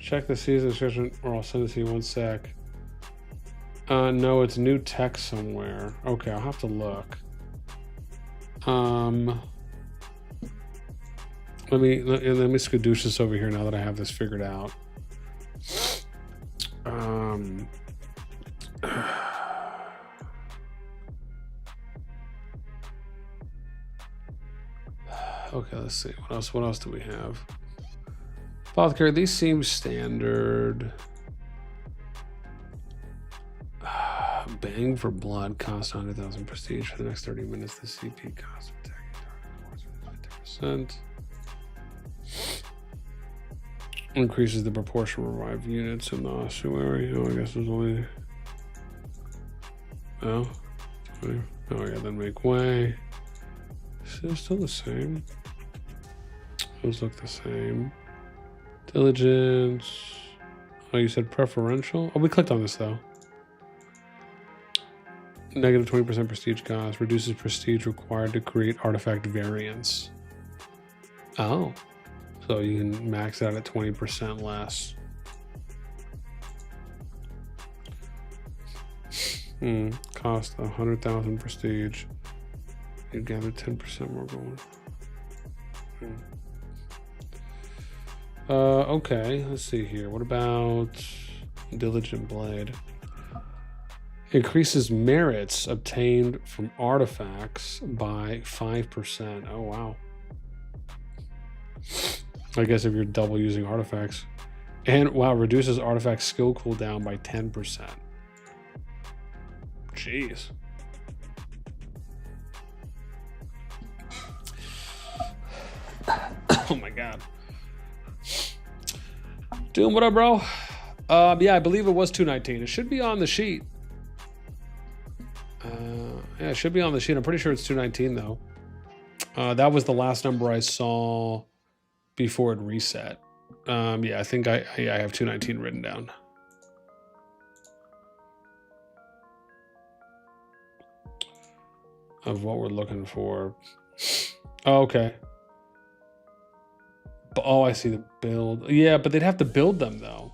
Check the season description, or I'll send it to you 1 sec. No, it's new text somewhere. Okay, I'll have to look. Let me skadoosh this over here now that I have this figured out. Okay, let's see. What else do we have? Apothecary, these seem standard. Bang for blood, cost 100,000 prestige for the next 30 minutes. The CP cost of attacking 50%. Increases the proportion of revived units in the ossuary. Oh, I guess there's only. Oh, yeah, then make way. It's still the same. Those look the same. Diligence. Oh, you said preferential? Oh, we clicked on this though. Negative 20% prestige cost. Reduces prestige required to create artifact variants. Oh. So you can max out at 20% less. Cost 100,000 prestige. You gather 10% more gold. Okay, let's see here. What about Diligent Blade? Increases merits obtained from artifacts by 5%. Oh, wow. I guess if you're double using artifacts. And, wow, reduces artifact skill cooldown by 10%. Jeez. Oh my god. Doom, what up, bro? Yeah, I believe it was 219. It should be on the sheet. Yeah, it should be on the sheet. I'm pretty sure it's 219 though. That was the last number I saw before it reset. Yeah, I think I have 219 written down. Of what we're looking for. Oh, okay. Oh, I see the build. Yeah, but they'd have to build them though.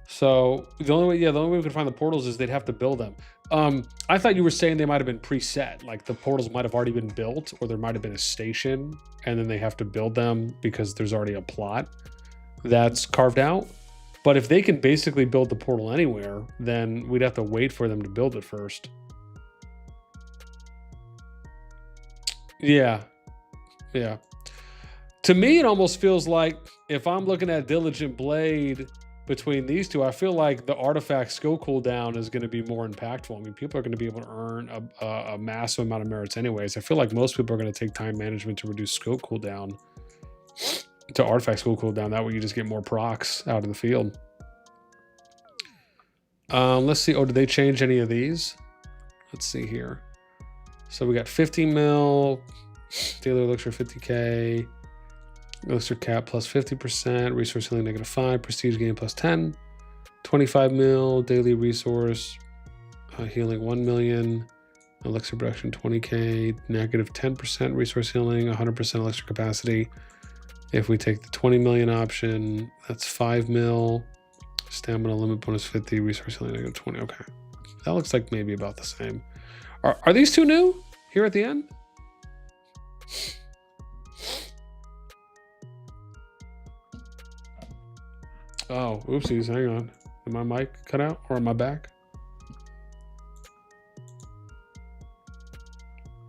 So the only way we could find the portals is they'd have to build them. I thought you were saying they might have been preset, like the portals might have already been built, or there might have been a station, and then they have to build them because there's already a plot that's carved out. But if they can basically build the portal anywhere, then we'd have to wait for them to build it first. Yeah. Yeah. To me, it almost feels like if I'm looking at Diligent Blade between these two, I feel like the artifact skill cooldown is going to be more impactful. I mean, people are going to be able to earn a massive amount of merits anyways. I feel like most people are going to take time management to reduce skill cooldown to artifact skill cooldown. That way you just get more procs out in the field. Let's see. Oh, did they change any of these? Let's see here. So we got 50 mil, daily elixir 50k, elixir cap plus 50%, resource healing -5, prestige gain plus 10, 25 mil, daily resource healing 1 million, elixir production 20k, -10% resource healing, 100% elixir capacity. If we take the 20 million option, that's 5 mil, stamina limit bonus 50, resource healing -20. Okay, that looks like maybe about the same. Are these two new here at the end? Oh, oopsies, hang on. Did my mic cut out or am I back?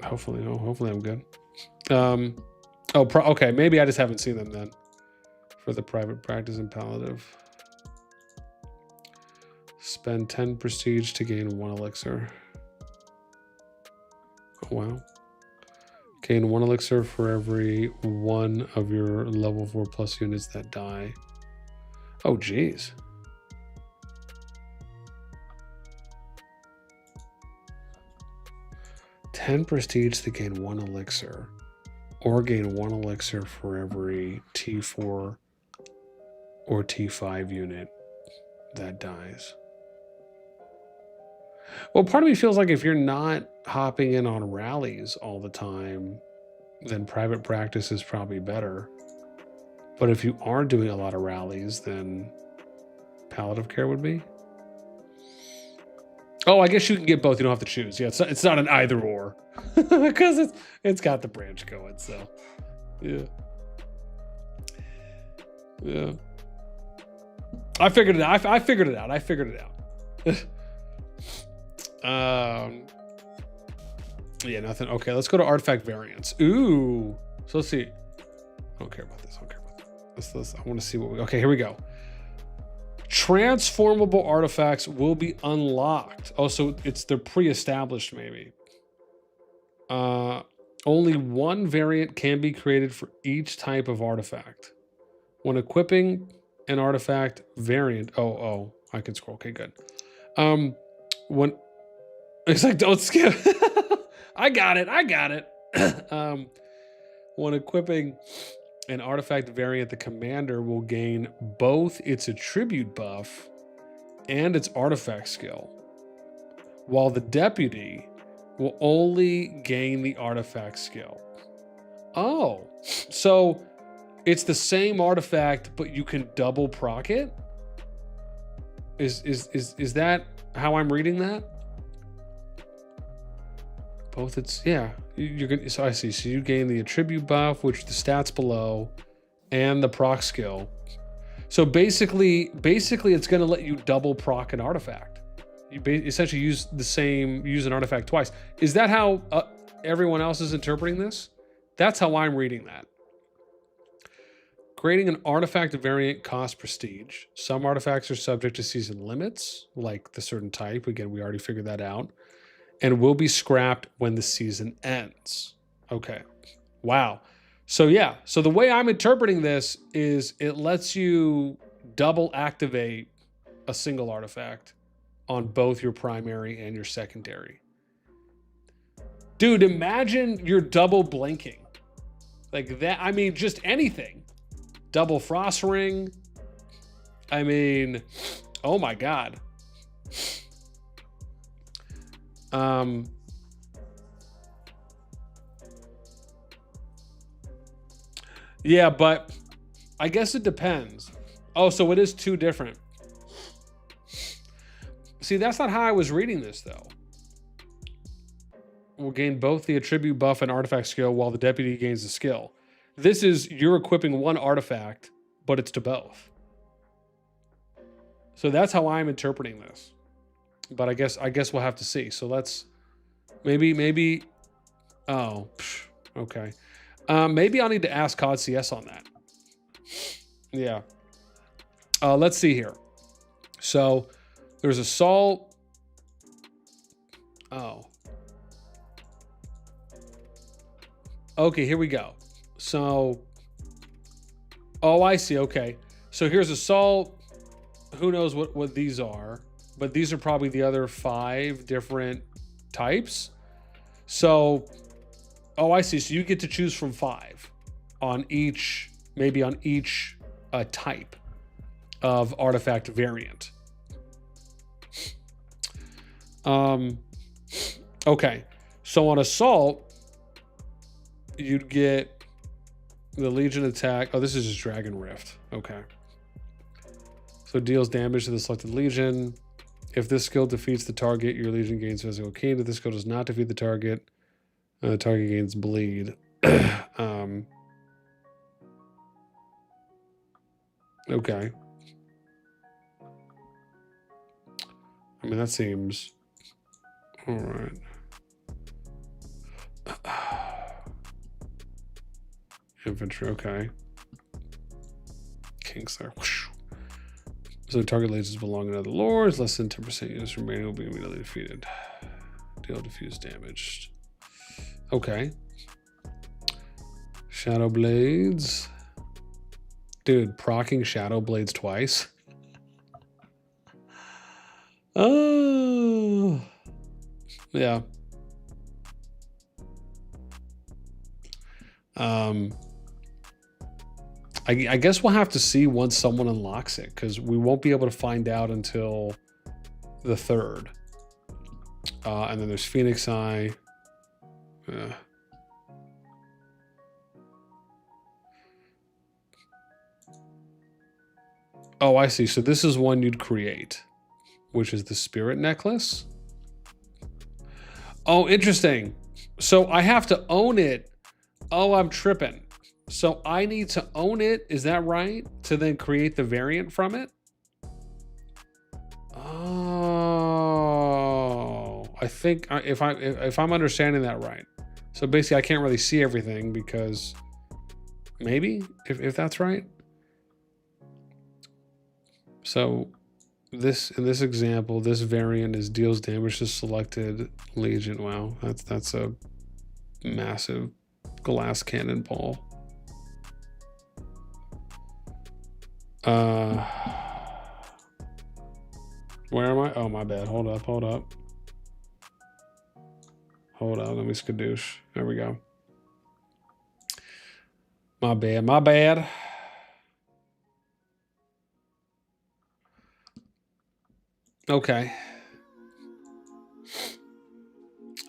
Hopefully, hopefully I'm good. Okay, maybe I just haven't seen them then. For the private practice and palliative. Spend 10 prestige to gain 1 elixir. Oh, wow. Gain 1 elixir for every 1 of your level 4 plus units that die. Oh, geez. $10 prestige to gain 1 elixir. Or gain 1 elixir for every T4 or T5 unit that dies. Well, part of me feels like if you're not hopping in on rallies all the time, then private practice is probably better. But if you are doing a lot of rallies, then palliative care would be. Oh, I guess you can get both. You don't have to choose. Yeah, it's not an either or because it's got the branch going. So, yeah. I figured it out. I figured it out. Yeah, nothing. Okay, let's go to artifact variants. Ooh. So let's see. I don't care about this. I want to see what we... Okay, here we go. Transformable artifacts will be unlocked. Oh, so they're pre-established maybe. Only 1 variant can be created for each type of artifact. When equipping an artifact variant... Oh, I can scroll. Okay, good. When... It's like, don't skip. I got it. When equipping an artifact variant, the commander will gain both its attribute buff and its artifact skill, while the deputy will only gain the artifact skill. Oh, so it's the same artifact, but you can double proc it? Is that how I'm reading that? Both it's, yeah, you're gonna, so I see. So you gain the attribute buff, which the stats below, and the proc skill. So basically it's gonna let you double proc an artifact. You essentially use an artifact twice. Is that how everyone else is interpreting this? That's how I'm reading that. Creating an artifact variant costs prestige. Some artifacts are subject to season limits, like the certain type. Again, we already figured that out. And will be scrapped when the season ends. Okay. Wow. So yeah. So the way I'm interpreting this is it lets you double activate a single artifact on both your primary and your secondary. Dude, imagine you're double blinking. Like that. I mean, just anything. Double frost ring. I mean, oh my God. Yeah, but I guess it depends. Oh, so it is 2 different. See, that's not how I was reading this though. We'll gain both the attribute buff and artifact skill while the deputy gains the skill. This is you're equipping 1 artifact, but it's to both. So that's how I'm interpreting this. But I guess we'll have to see. So let's maybe. Oh, okay. Maybe I'll need to ask CoD CS on that. Yeah. Let's see here. So there's assault. Oh. Okay, here we go. So. Oh, I see. Okay. So here's assault. Who knows what these are? But these are probably the other 5 different types. So, oh, I see. So you get to choose from 5 on each, maybe on each type of artifact variant. Okay. So on assault, you'd get the Legion attack. Oh, this is just Dragon Rift. Okay. So deals damage to the selected Legion. If this skill defeats the target, your Legion gains physical keen. If this skill does not defeat the target gains bleed. Okay. I mean, that seems... All right. Infantry, okay. Kings there. So target legions belong to other lords. Less than 10% units remaining will be immediately defeated. Deal diffuse damage. Okay. Shadow Blades. Dude, proccing Shadow Blades twice. Oh. Yeah. I guess we'll have to see once someone unlocks it, because we won't be able to find out until the 3rd. And then there's Phoenix Eye. Oh, I see. So this is one you'd create, which is the Spirit Necklace. Oh, interesting. So I have to own it. Oh, I'm tripping. So I need to own it. Is that right? To then create the variant from it? Oh, I think if I'm understanding that right. So basically I can't really see everything because maybe if that's right. So this, in this example, this variant is deals damage to selected legion. Wow, that's a massive glass cannonball. Where am I? Oh, my bad. Hold up. Hold up. Let me skadoosh. There we go. My bad. My bad. Okay.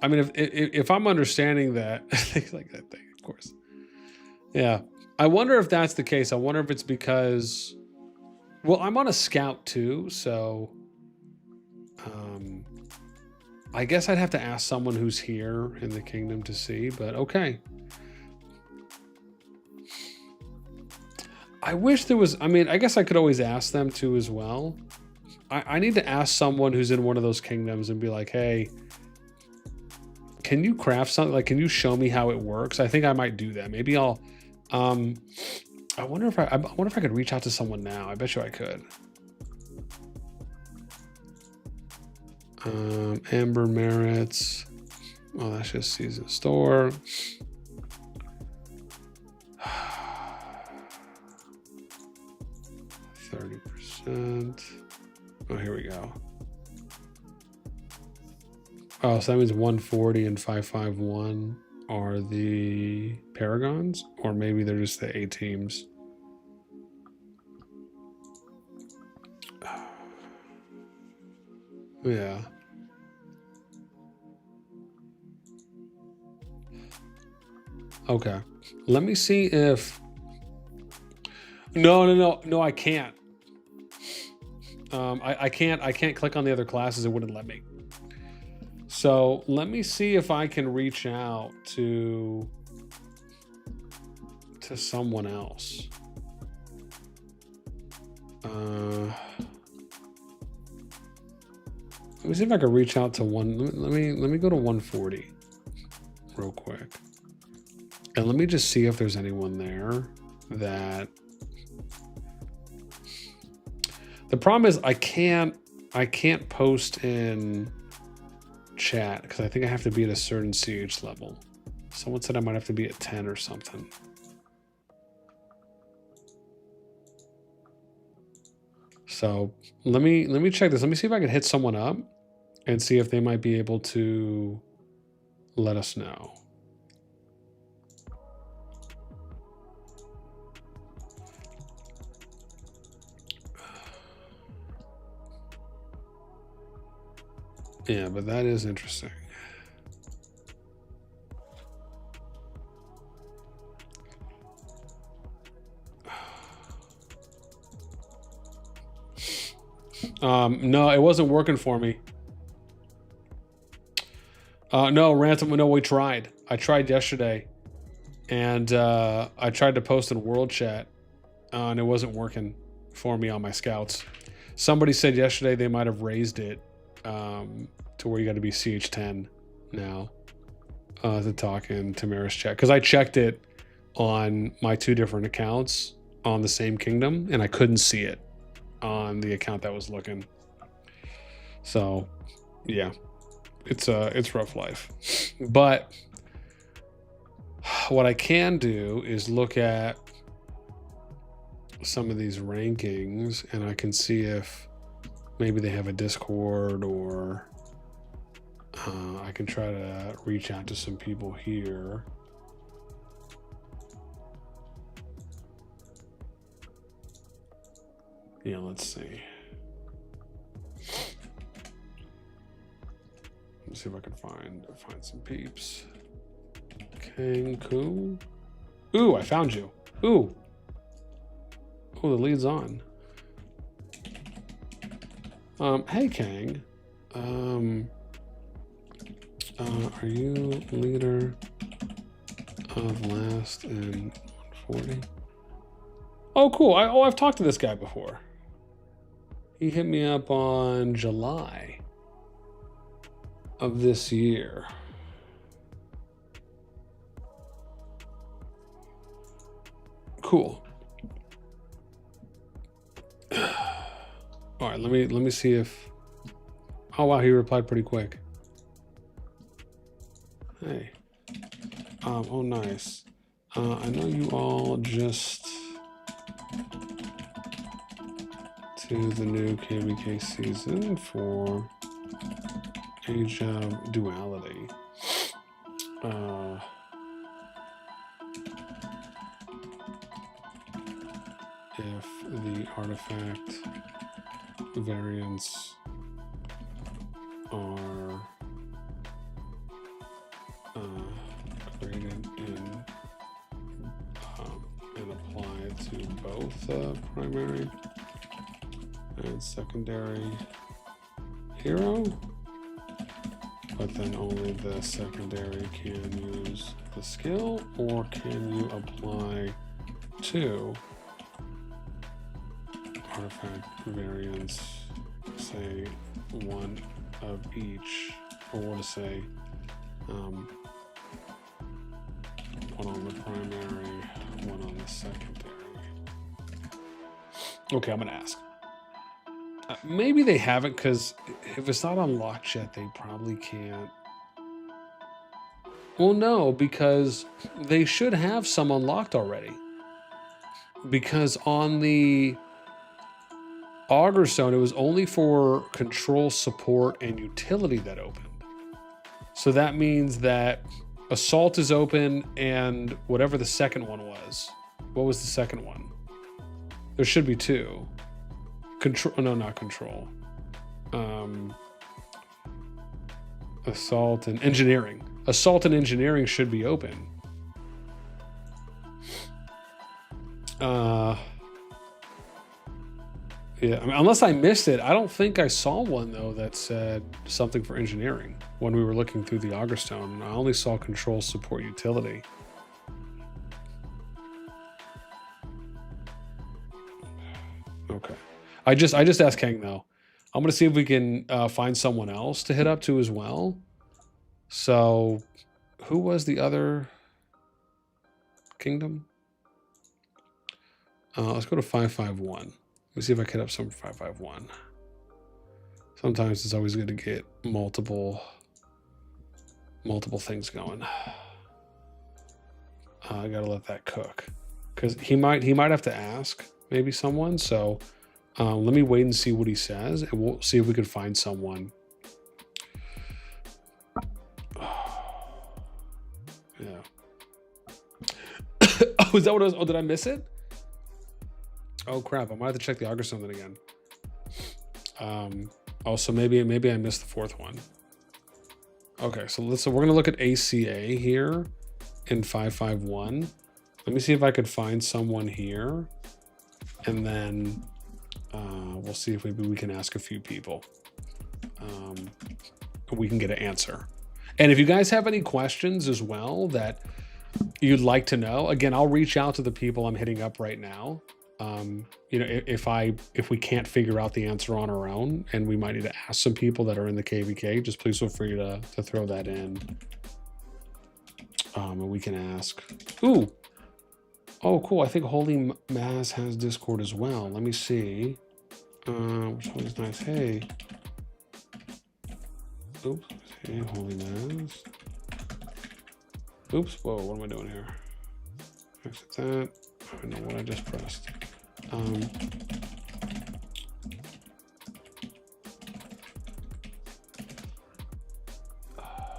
I mean, if I'm understanding that, things like that thing, of course. Yeah. I wonder if that's the case. I wonder if it's because, well, I'm on a scout too, so I guess I'd have to ask someone who's here in the kingdom to see, but okay. I wish there was, I mean, I guess I could always ask them to as well. I need to ask someone who's in one of those kingdoms and be like, hey, can you craft something? Like, can you show me how it works? I think I might do that. Maybe I'll, I wonder if I wonder if I could reach out to someone now. I bet you I could. Amber merits. Oh, that's just season store. 30%. Oh, here we go. Oh, so that means 140 and 551 are the Paragons, or maybe they're just the A teams. Yeah. Okay. Let me see if. No, I can't. I can't click on the other classes. It wouldn't let me. So let me see if I can reach out to someone else. Let me see if I can reach out to one. Let me go to 140 real quick, and let me just see if there's anyone there that. The problem is I can't post in chat because I think I have to be at a certain CH level. Someone said I might have to be at 10 or something. So let me check this. Let me see if I can hit someone up and see if they might be able to let us know. Yeah, but that is interesting. No, it wasn't working for me. No, Ransom, no, we tried. I tried yesterday. And I tried to post in world chat and it wasn't working for me on my scouts. Somebody said yesterday they might have raised it to where you got to be CH10 now to talk in Tamara's chat. Because I checked it on my 2 different accounts on the same kingdom and I couldn't see it on the account that was looking. So yeah, it's rough life. But what I can do is look at some of these rankings, and I can see if maybe they have a Discord, or I can try to reach out to some people here. Yeah, let's see. Let's see if I can find some peeps. Kang. Ooh, I found you. Ooh. Oh, the lead's on. Hey Kang. Are you leader of last in 140? Oh, cool. I've talked to this guy before. He hit me up on July of this year. Cool. All right, let me see if. Oh wow, he replied pretty quick. Hey. Oh nice. I know you all just to the new KvK season for Age of Duality. If the artifact variants are created in and applied to both primary and secondary hero, but then only the secondary can use the skill, or can you apply to artifact variants, say one of each, or to say one on the primary, one on the secondary? Okay, I'm gonna ask. Maybe they haven't, because if it's not unlocked yet, they probably can't. Well, no, because they should have some unlocked already. Because on the augurstone, it was only for control, support, and utility that opened. So that means that assault is open, and whatever the second one was. What was the second one? There should be two. Control, no, not control. Assault and engineering. Assault and engineering should be open. Yeah, I mean, unless I missed it, I don't think I saw one though that said something for engineering when we were looking through the augurstone. I only saw control, support, utility. Okay, I just asked Kang though. I'm gonna see if we can find someone else to hit up to as well. So, who was the other kingdom? Let's go to 551. Let me see if I can hit up some 551. Sometimes it's always good to get multiple things going. I gotta let that cook, because he might have to ask maybe someone. So let me wait and see what he says, and we'll see if we can find someone. Yeah. Oh, is that what it was? Oh, did I miss it? Oh crap! I might have to check the augurstone then again. Oh, so maybe I missed the fourth one. Okay, so we're gonna look at ACA here in 551. Let me see if I could find someone here, and then we'll see if maybe we can ask a few people. We can get an answer. And if you guys have any questions as well that you'd like to know, again, I'll reach out to the people I'm hitting up right now. You know, if we can't figure out the answer on our own, and we might need to ask some people that are in the KvK, just please feel free to throw that in. And we can ask. Ooh. Oh, cool. I think Holy Mass has Discord as well. Let me see. Which one is nice? Hey. Oops. Hey, Holy Mass. Oops, whoa, what am I doing here? Exit that. I don't know what I just pressed.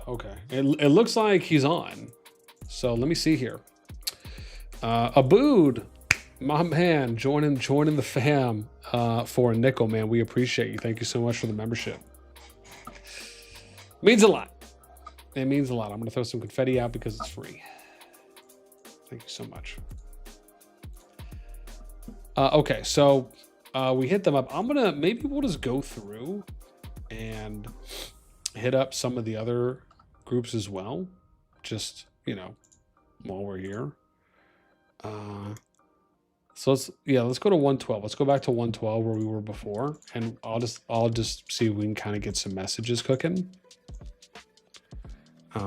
Okay, it looks like he's on. So let me see here. Abood, my man, joining the fam for a nickel, man. We appreciate you. Thank you so much for the membership. Means a lot. It means a lot. I'm gonna throw some confetti out because it's free. Thank you so much. Okay, so we hit them up. Maybe we'll just go through and hit up some of the other groups as well. Just, you know, while we're here. So let's go to 112. Let's go back to 112 where we were before, and I'll just see if we can kind of get some messages cooking.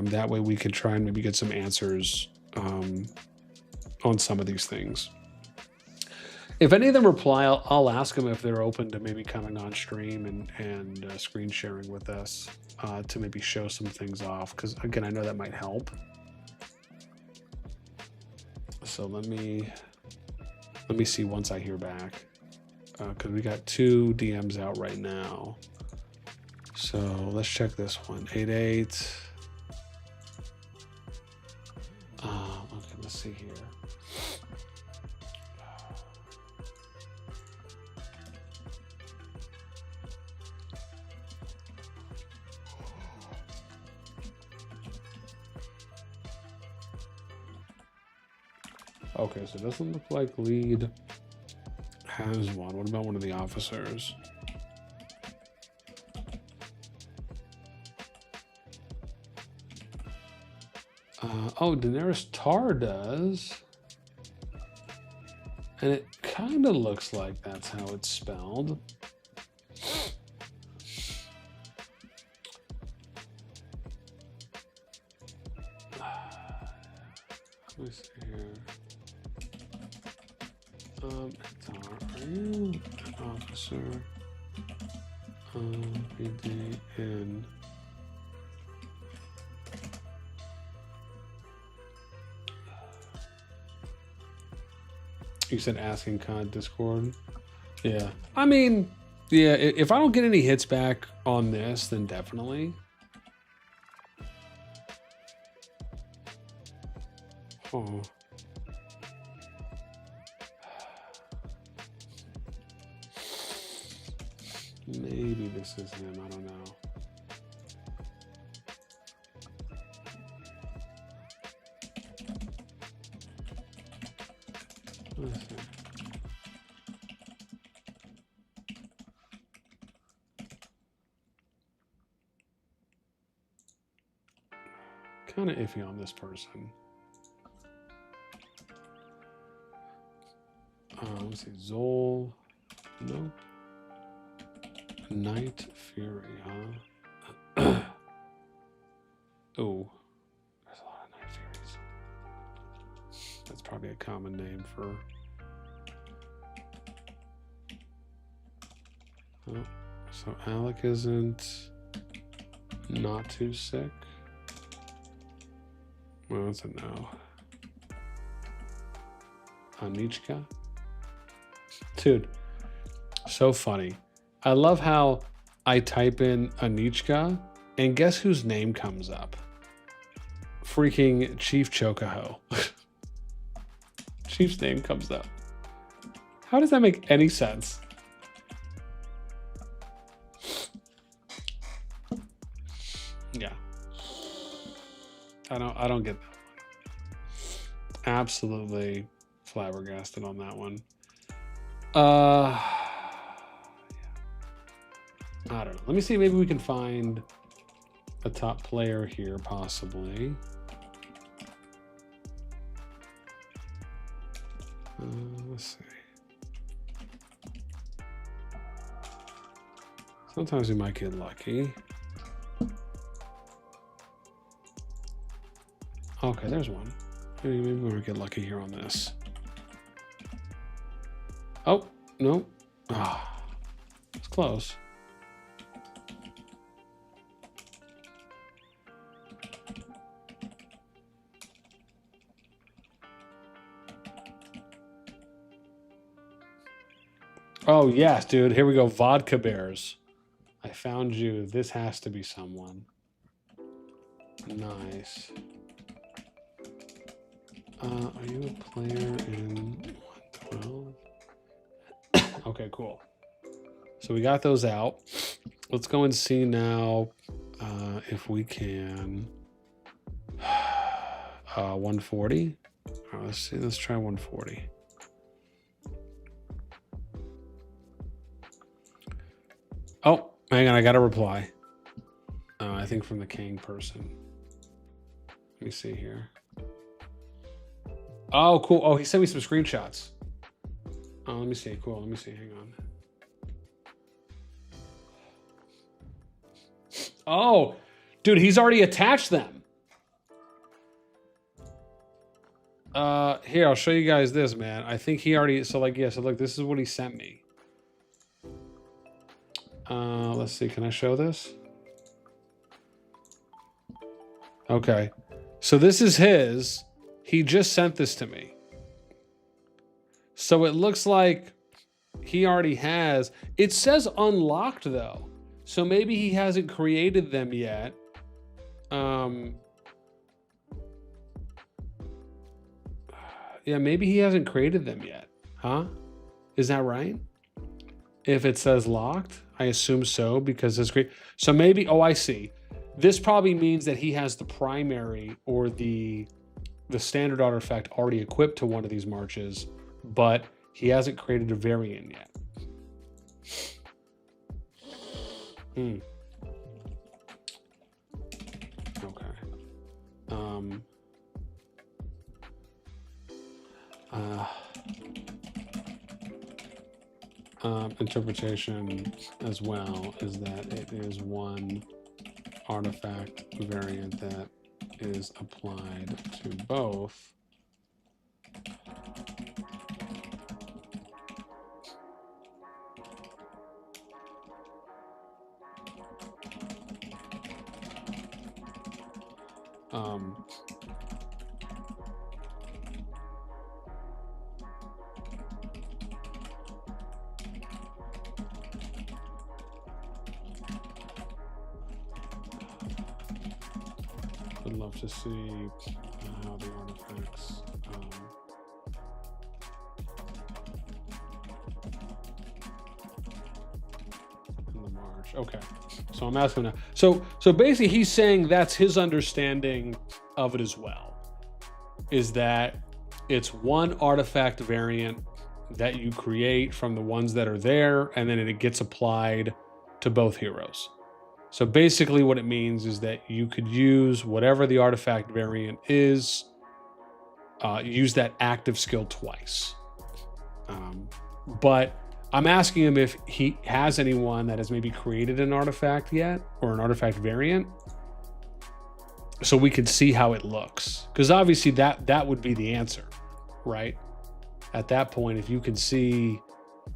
That way we can try and maybe get some answers on some of these things. If any of them reply, I'll ask them if they're open to maybe coming on stream and screen sharing with us to maybe show some things off. Because again, I know that might help. So let me see once I hear back, because we got 2 DMs out right now. So let's check this one. 88. Okay, let's see here. Okay, so it doesn't look like lead has one. What about one of the officers? Oh, Daenerys Tar does. And it kind of looks like that's how it's spelled. Let me see here. Tar, are you an officer? BDN. You said asking COD Discord. Yeah. I mean, yeah, if I don't get any hits back on this, then definitely. Oh. Maybe this is him. I don't know. Let's see. Kind of iffy on this person. Let's see. Zol. Nope. Night Fury, huh? Oh, there's a lot of Night Furies. That's probably a common name for. Oh, so Alec isn't not too sick. Well, that's a no. Anichka? Dude, so funny. I love how I type in Anichka and guess whose name comes up? Freaking Chief Chocoho. Chief's name comes up. How does that make any sense? Yeah. I don't get that one. Absolutely flabbergasted on that one. I don't know. Let me see. Maybe we can find a top player here, possibly. Let's see. Sometimes we might get lucky. Okay, there's one. Maybe we'll get lucky here on this. Oh, no. Ah, it's close. Oh, yes, dude. Here we go. Vodka bears. I found you. This has to be someone. Nice. Are you a player in 112? Okay, cool. So we got those out. Let's go and see now if we can. 140. All right, let's see. Let's try 140. Oh, hang on. I got a reply. I think from the King person. Let me see here. Oh, cool. Oh, he sent me some screenshots. Oh, let me see. Cool. Let me see. Hang on. Oh, dude, he's already attached them. Here, I'll show you guys this, man. I think he already, so like, yeah, so look, this is what he sent me. Let's see, can I show this? Okay. So this is his. He just sent this to me. So it looks like he already has. It says unlocked though. So maybe he hasn't created them yet. Yeah, maybe he hasn't created them yet. Huh? Is that right? If it says locked, I assume so because it's great. So maybe, oh, I see. This probably means that he has the primary or the standard artifact already equipped to one of these marches, but he hasn't created a variant yet. Okay. Interpretation as well is that it is one artifact variant that is applied to both. Would love to see how the artifacts in the march. Okay, so I'm asking now. So basically, he's saying that's his understanding of it as well. Is that it's one artifact variant that you create from the ones that are there, and then it gets applied to both heroes. So basically what it means is that you could use whatever the artifact variant is, use that active skill twice. But I'm asking him if he has anyone that has maybe created an artifact yet or an artifact variant so we could see how it looks. Because obviously that would be the answer, right? At that point, if you can see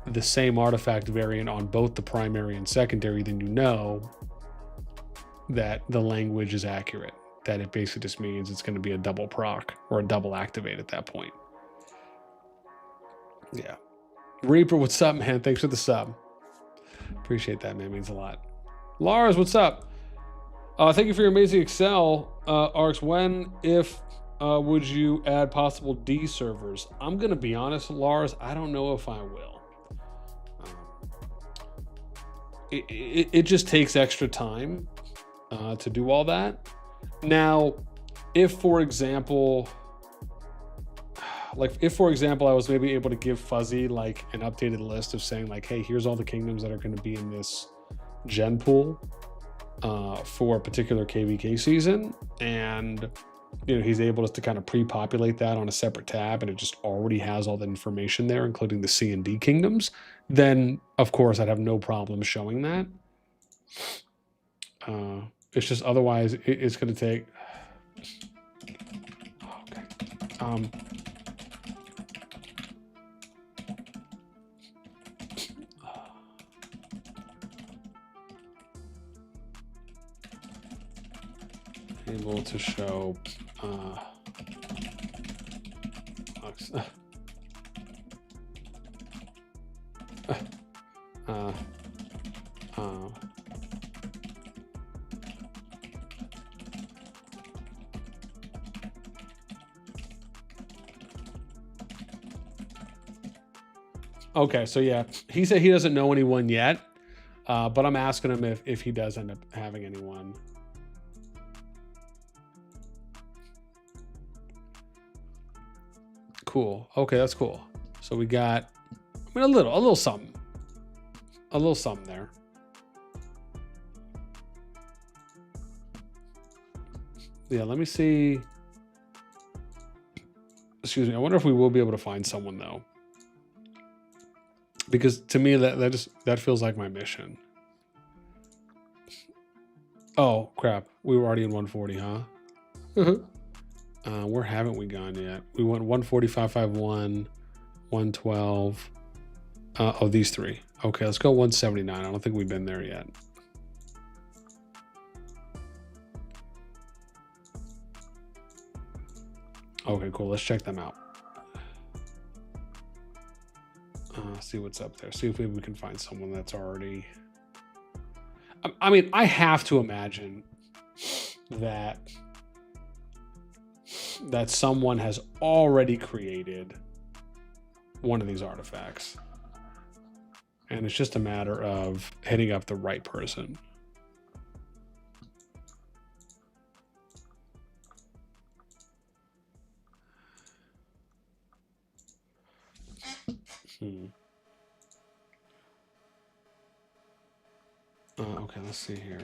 the same artifact variant on both the primary and secondary, then you know that the language is accurate, that it basically just means it's going to be a double proc or a double activate at that point. Yeah. Reaper, what's up, man? Thanks for the sub. Appreciate that, man. It means a lot. Lars, what's up? Thank you for your amazing Excel. Arcs, when, if, would you add possible D servers? I'm going to be honest, Lars, I don't know if I will. It just takes extra time to do all that. Now, if for example, I was maybe able to give Fuzzy like an updated list of saying like, hey, here's all the kingdoms that are going to be in this gen pool for a particular KvK season, and he's able to kind of pre-populate that on a separate tab, and it just already has all the information there, including the C and D kingdoms, then of course I'd have no problem showing that. It's just otherwise it's going to take. Okay. Able to show Okay, so yeah, he said he doesn't know anyone yet, but I'm asking him if he does end up having anyone. Cool. Okay, that's cool. So we got, I mean, a little something there. Yeah, let me see. Excuse me. I wonder if we will be able to find someone though, because to me that feels like my mission. Oh crap, we were already in 140, huh? Where haven't we gone yet? We went 145.51, 112. Oh, these three. Okay, let's go 179. I don't think we've been there yet. Okay, cool. Let's check them out. See what's up there. See if we can find someone that's already. I mean, I have to imagine that someone has already created one of these artifacts, and it's just a matter of hitting up the right person. Okay, let's see here.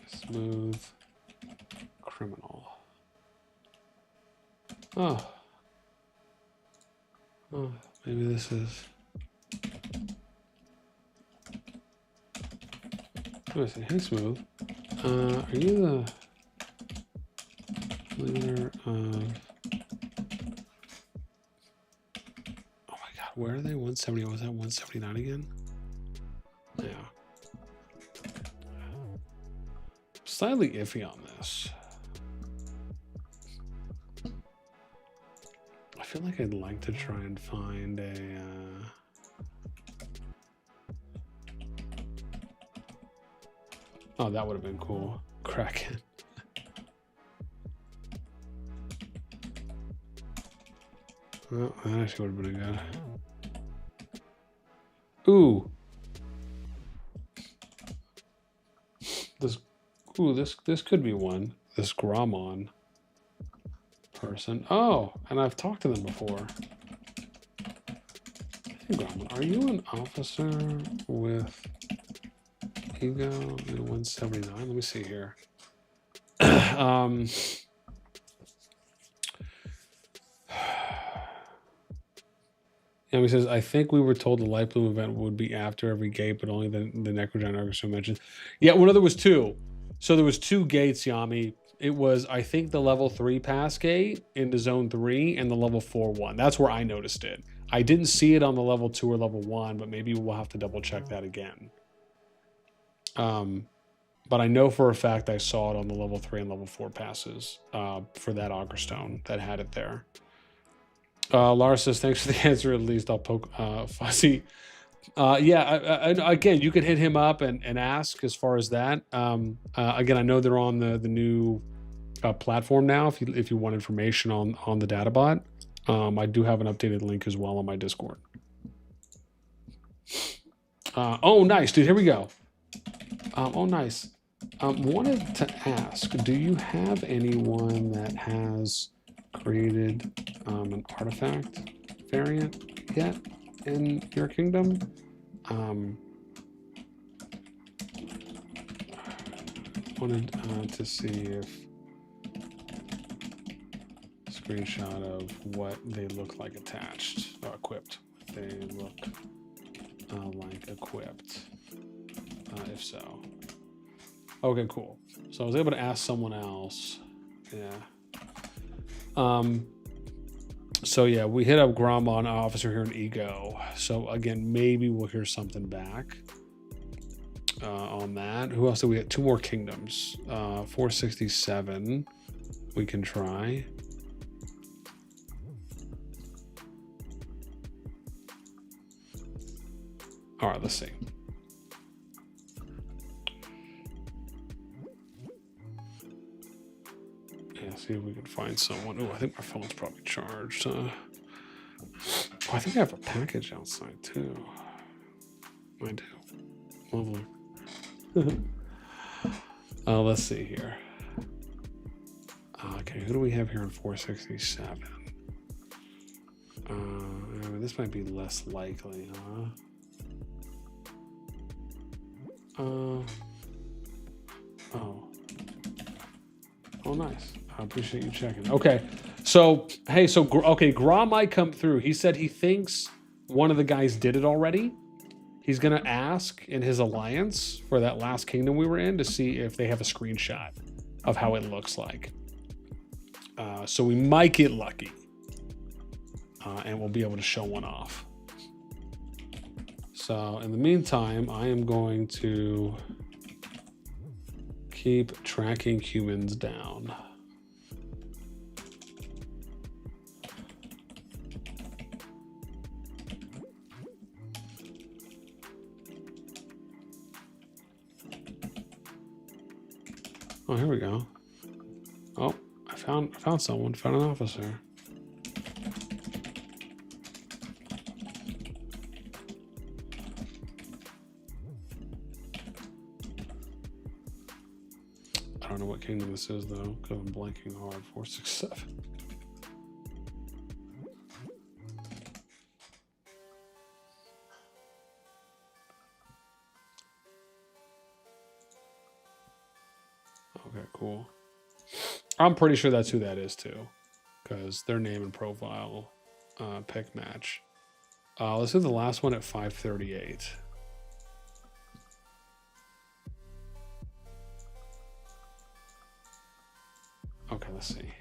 Smooth criminal. Oh, maybe this is. Hey, Smooth. Are you the leader of? Oh my God, where are they? 170. Was that 179 again? Yeah. Slightly iffy on this. I feel like I'd like to try and find a. Oh, that would have been cool. Kraken. Well, that actually would have been good. Ooh. This could be one. This Gramon person. Oh, and I've talked to them before. Hey, Gramon, are you an officer with ego in 179? Let me see here. Yeah, he says, I think we were told the Light Bloom event would be after every gate, but only the Necrogiant Argus mentioned. Yeah, well, no, there was two. So there was two gates, Yami. It was, I think, the level 3 pass gate into zone 3 and the level 4 one. That's where I noticed it. I didn't see it on the level 2 or level 1, but maybe we'll have to double check that again. But I know for a fact I saw it on the level 3 and level 4 passes for that augurstone that had it there. Laura says, thanks for the answer. At least I'll poke Fuzzy. Yeah, again, you could hit him up and ask as far as that. Again, I know they're on the new platform now. If you want information on the data bot, I do have an updated link as well on my Discord. Oh, nice, dude. Here we go. Oh, nice. Wanted to ask, do you have anyone that has created an artifact variant yet in your kingdom? Wanted to see if screenshot of what they look like attached or equipped. They look like equipped. If so. Okay, cool. So I was able to ask someone else. Yeah. So yeah, we hit up Gramon officer here in Ego. So again, maybe we'll hear something back on that. Who else do we have? 2 more kingdoms. 467 we can try. All right, let's see. Yeah, see if we can find someone. Oh, I think my phone's probably charged. Oh, I think I have a package outside too. I do. Lovely. Let's see here. Okay, who do we have here in 467? I mean, this might be less likely, huh? Oh, nice. I appreciate you checking. Okay, so hey, okay, Gra might come through. He said he thinks one of the guys did it already. He's gonna ask in his alliance for that last kingdom we were in to see if they have a screenshot of how it looks like. So we might get lucky, and we'll be able to show one off. So in the meantime, I am going to keep tracking humans down. Oh, here we go. Oh, I found someone. Found an officer. I don't know what kingdom this is though, because I'm blanking hard. 467. Okay, cool. I'm pretty sure that's who that is too, because their name and profile pick match. Let's do the last one at 538. Okay, let's see.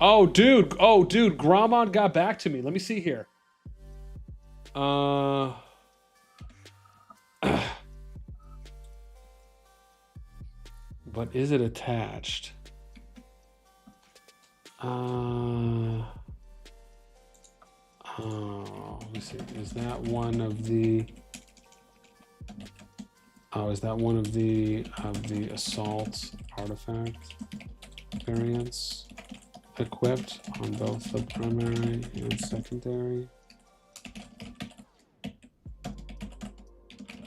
Oh, dude. Gramon got back to me. Let me see here. But is it attached? Let me see. Is that one of the? Oh, is that one of the assault artifact variants equipped on both the primary and secondary?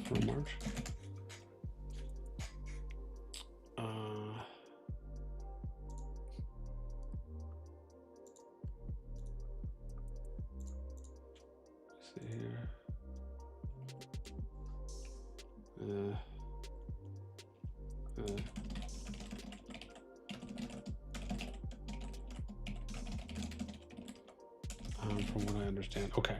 For March. See here. From what I understand. Okay.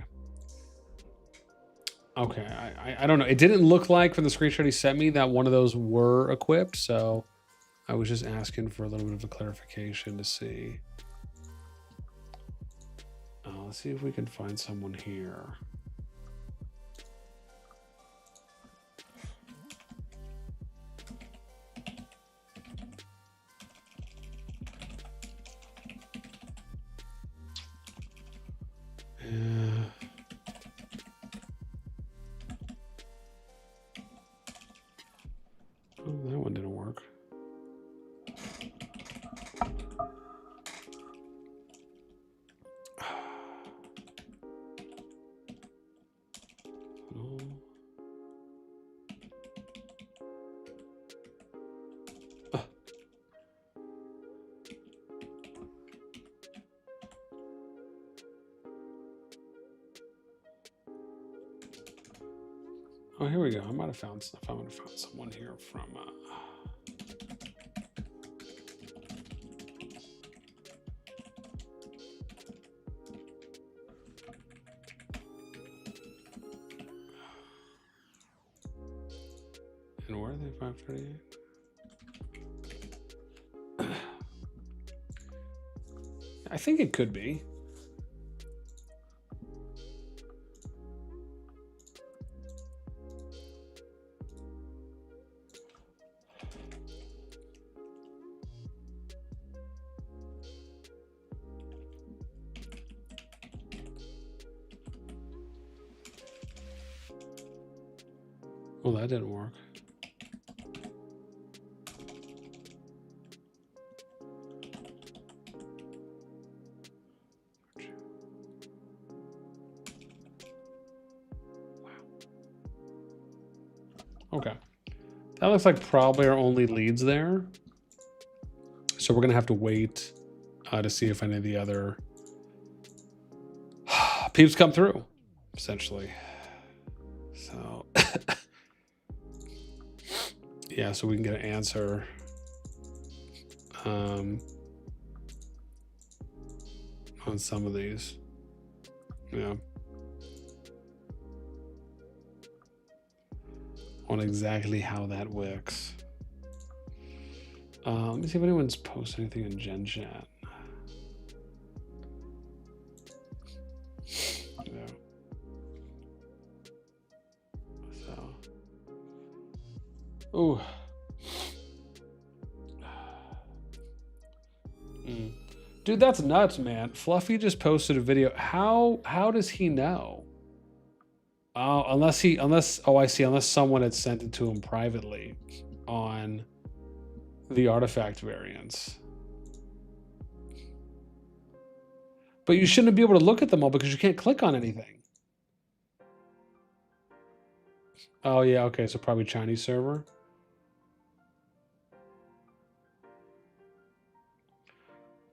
I don't know. It didn't look like from the screenshot he sent me that one of those were equipped, so I was just asking for a little bit of a clarification to see. Let's see if we can find someone here. Oh, that one didn't work. Oh, here we go. I might have found someone here from. And where are they? 538. I think it could be. Well, that didn't work. Okay. That looks like probably our only leads there. So we're going to have to wait to see if any of the other peeps come through, essentially. So, yeah, so we can get an answer. On some of these. Yeah. On exactly how that works. Let me see if anyone's posted anything in Gen Chat. Yeah. So. Ooh. Dude, that's nuts, man. Fluffy just posted a video. How does he know? Oh, unless I see, unless someone had sent it to him privately on the artifact variants. But you shouldn't be able to look at them all because you can't click on anything. Oh yeah, okay, so probably Chinese server.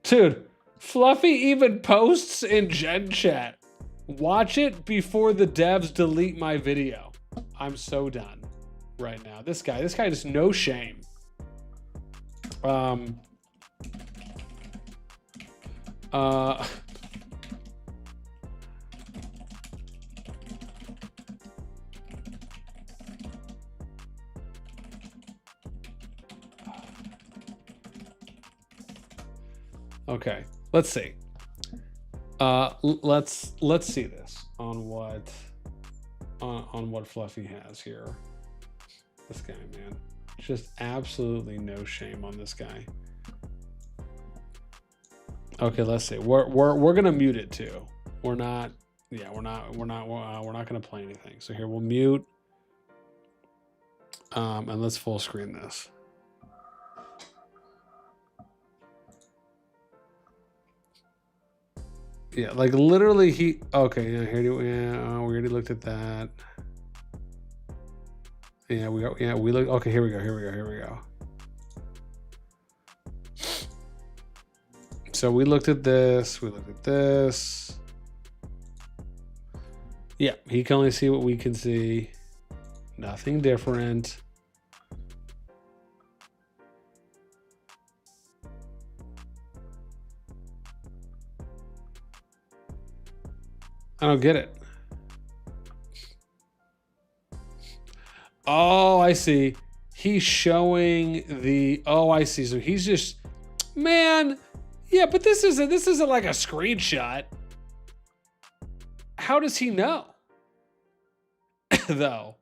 Dude, Fluffy even posts in Gen Chat. Watch it before the devs delete my video. I'm so done right now. This guy just no shame. Okay, let's see. Let's see this on what Fluffy has here. This guy, man, just absolutely no shame on this guy. Okay, let's see. We're gonna mute it too. We're not gonna play anything. So here we'll mute, and let's full screen this. Yeah, like literally he. Okay, yeah. Here, yeah. We already looked at that. Yeah, we look. Okay, here we go. So we looked at this. We looked at this. Yeah, he can only see what we can see. Nothing different. I don't get it. Oh, I see. He's showing the. Oh, I see. So he's just, man. Yeah, but this isn't like a screenshot. How does he know? Though,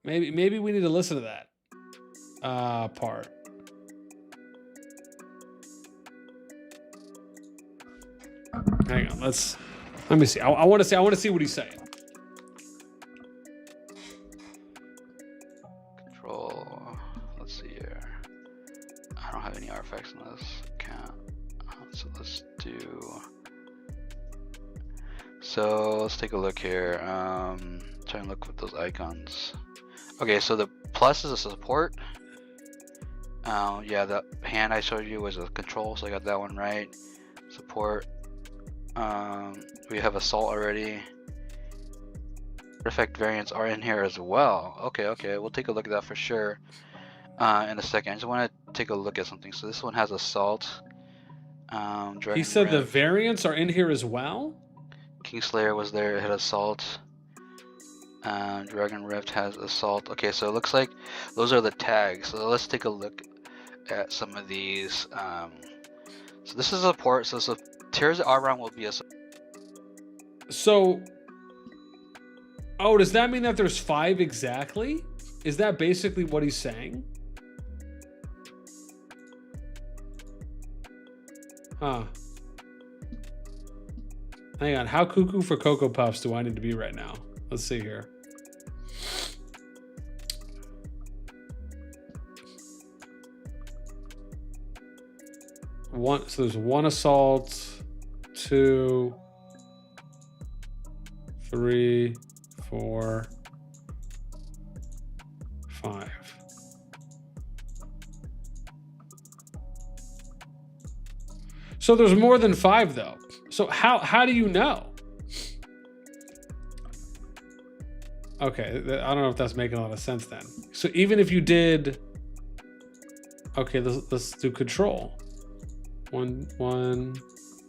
maybe we need to listen to that part. Hang on. Let me see. I want to see what he's saying. Control. Let's see here. I don't have any artifacts in this account. So let's do. So let's take a look here. Try and look with those icons. Okay, so the plus is a support. Yeah, the hand I showed you was a control, so I got that one right. Support. We have assault already. Artifact variants are in here as well. Okay, we'll take a look at that for sure in a second. I just want to take a look at something. So this one has assault. He said the variants are in here as well? Kingslayer was there, it had assault. Dragon Rift has assault. Okay, so it looks like those are the tags. So let's take a look at some of these. So this is a support. So Tears of Arboron will be a support. So, oh, does that mean that there's 5 exactly? Is that basically what he's saying? Huh. Hang on. How cuckoo for Cocoa Puffs do I need to be right now? Let's see here. So there's 1 assault, 2, 3, 4, So there's more than 5 though. So how do you know? Okay, I don't know if that's making a lot of sense then. So even if you did, okay, let's do control. 1,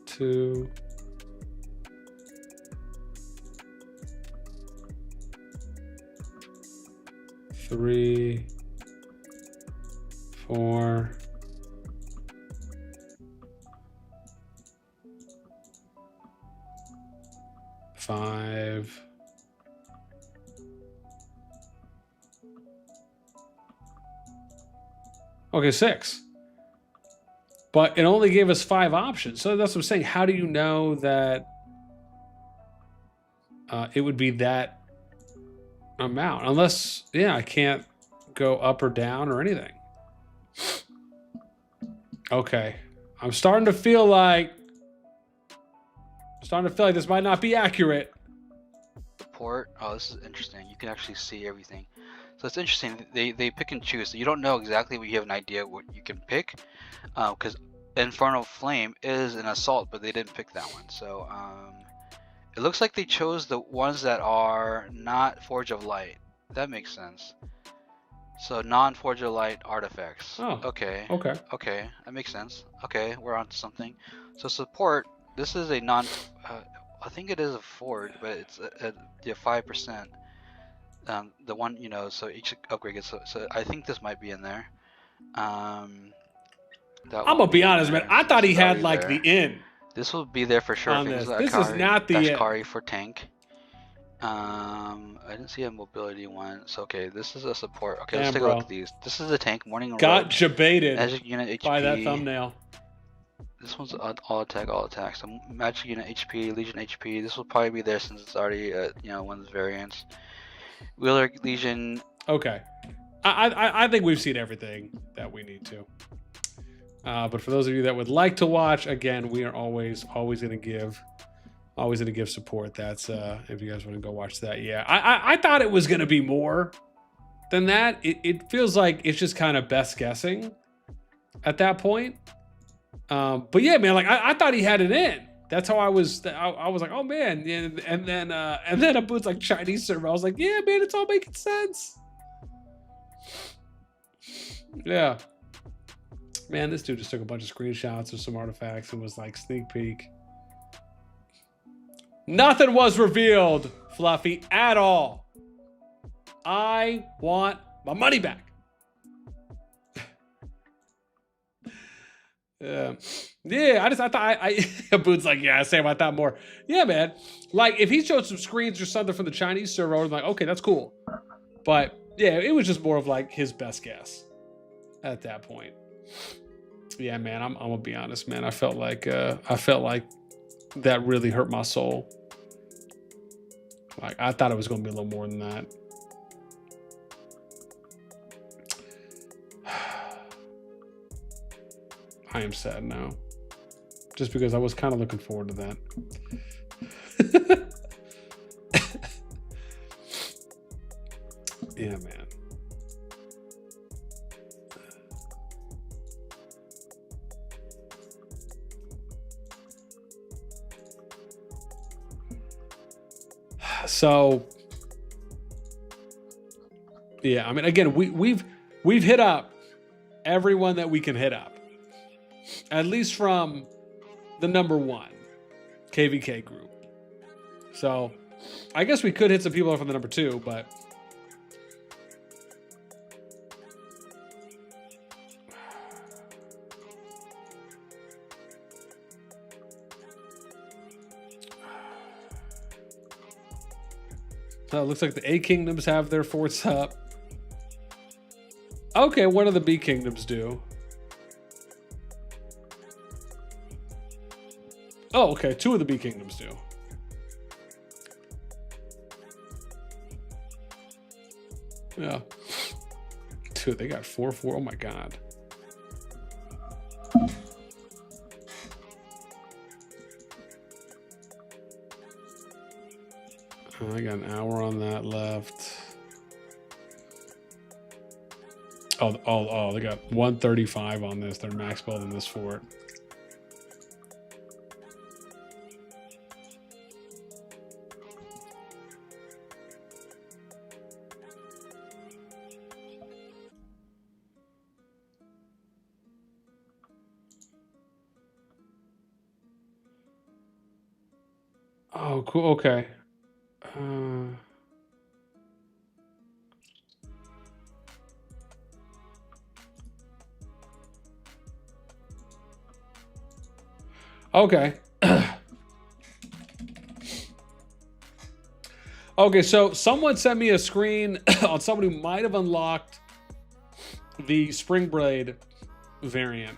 2. 3, 4. 5. Okay, 6. But it only gave us 5 options. So that's what I'm saying. How do you know that it would be that amount? Unless, yeah, I can't go up or down or anything. Okay. I'm starting to feel like this might not be accurate. Port. Oh, this is interesting. You can actually see everything. So it's interesting. They pick and choose. So you don't know exactly what you have an idea what you can pick, because Infernal Flame is an assault, but they didn't pick that one. So it looks like they chose the ones that are not Forge of Light. That makes sense. So non-Forge of Light artifacts. Oh. Okay. Okay. Okay, that makes sense. Okay, we're on to something. So support. This is a non. I think it is a Forge, but it's a 5%. The one, you know, so each upgrade gets. So I think this might be in there. I'm gonna be honest, man. I thought he had like the in. This will be there for sure. On this. This is not the Ashkari for tank. I didn't see a mobility one. So okay, this is a support. Okay, let's take a look at these. This is a tank. Morning got jebaited magic unit HP. By that thumbnail. This one's all attack. So magic unit HP, Legion HP. This will probably be there since it's already you know, one of the variants. Wheeler Legion. Okay, I think we've seen everything that we need to. But for those of you that would like to watch, again, we are always gonna give support. That's if you guys want to go watch that. Yeah, I thought it was gonna be more than that. It feels like it's just kind of best guessing at that point. But yeah, man, like I thought he had it in. That's how I was like, oh man, and then a boots like Chinese server. I was like, yeah, man, it's all making sense. Yeah, man, this dude just took a bunch of screenshots of some artifacts and was like, sneak peek. Nothing was revealed, Fluffy, at all. I want my money back. Yeah, I thought Boone's like, yeah, Sam, I thought more. Yeah, man. Like, if he showed some screens or something from the Chinese server, I was like, okay, that's cool. But yeah, it was just more of like his best guess at that point. Yeah, man, I'm gonna be honest, man. I felt like that really hurt my soul. Like, I thought it was gonna be a little more than that. I am sad now. Just because I was kind of looking forward to that. Yeah, man. So, yeah, I mean, again, we've hit up everyone that we can hit up. At least from the #1 KvK group. So I guess we could hit some people from the #2, but it looks like the A kingdoms have their forts up. Okay, what do the B kingdoms do? Oh, okay. 2 of the B kingdoms do. Yeah. 2. They got 4-4. Oh my god. I got an hour on that left. Oh, they got 135 on this. They're max building this fort. Oh, cool. Okay. Okay. Okay, so someone sent me a screen on someone who might have unlocked the Spring Braid variant.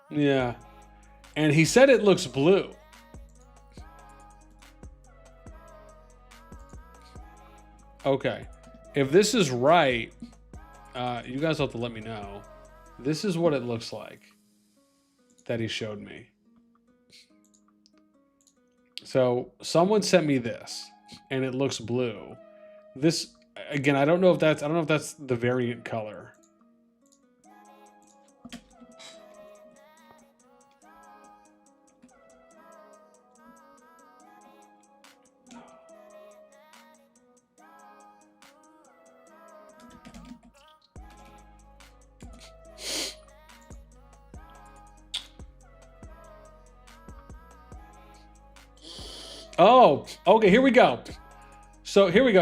Yeah. And he said it looks blue. Okay. If this is right, you guys have to let me know. This is what it looks like that he showed me. So someone sent me this, and it looks blue. This again, I don't know if that's the variant color. Oh, okay, here we go. So here we go.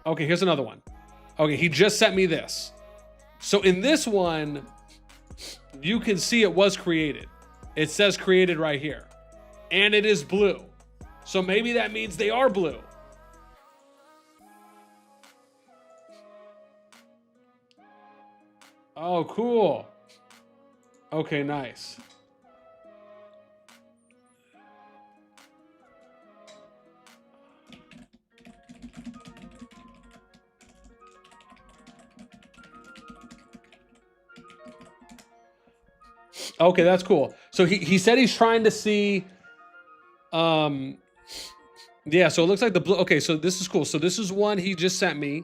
Okay, here's another one. Okay, he just sent me this. So in this one, you can see it was created. It says created right here. And it is blue. So maybe that means they are blue. Oh, cool. Okay, nice. Okay, that's cool. So he said he's trying to see yeah, so it looks like the blue. Okay, so this is cool. So this is one he just sent me.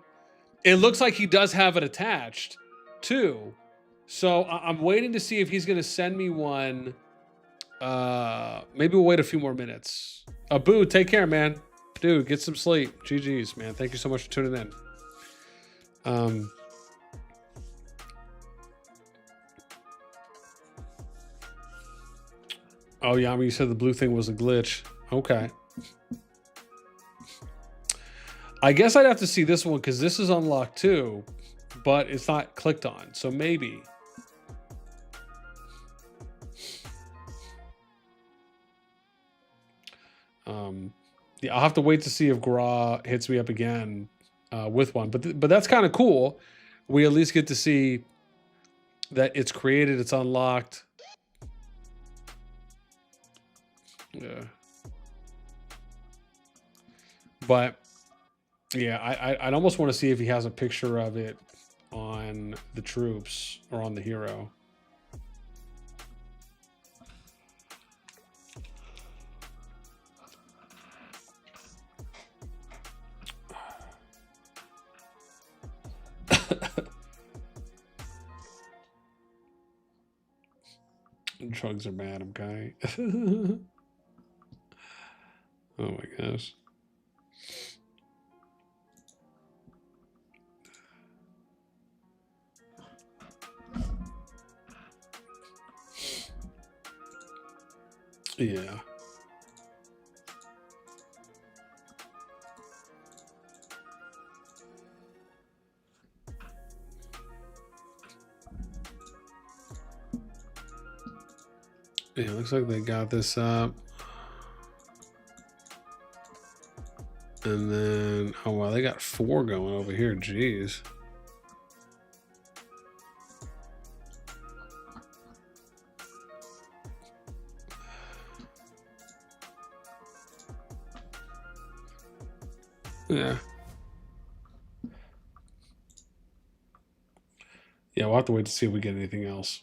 It looks like he does have it attached too. So I'm waiting to see if he's gonna send me one. Maybe we'll wait a few more minutes. Boo, take care, man. Dude, get some sleep. GG's, man. Thank you so much for tuning in. Oh, Yami, you said the blue thing was a glitch. Okay. I guess I'd have to see this one because this is unlocked too, but it's not clicked on. So maybe. Yeah, I'll have to wait to see if Gra hits me up again with one. But that's kind of cool. We at least get to see that it's created, it's unlocked. Yeah. But yeah, I'd almost want to see if he has a picture of it on the troops or on the hero. Drugs are bad, okay? Oh my gosh. Yeah. Yeah, looks like they got this up. And then, oh wow, they got 4 going over here. Jeez. Yeah. Yeah, we'll have to wait to see if we get anything else.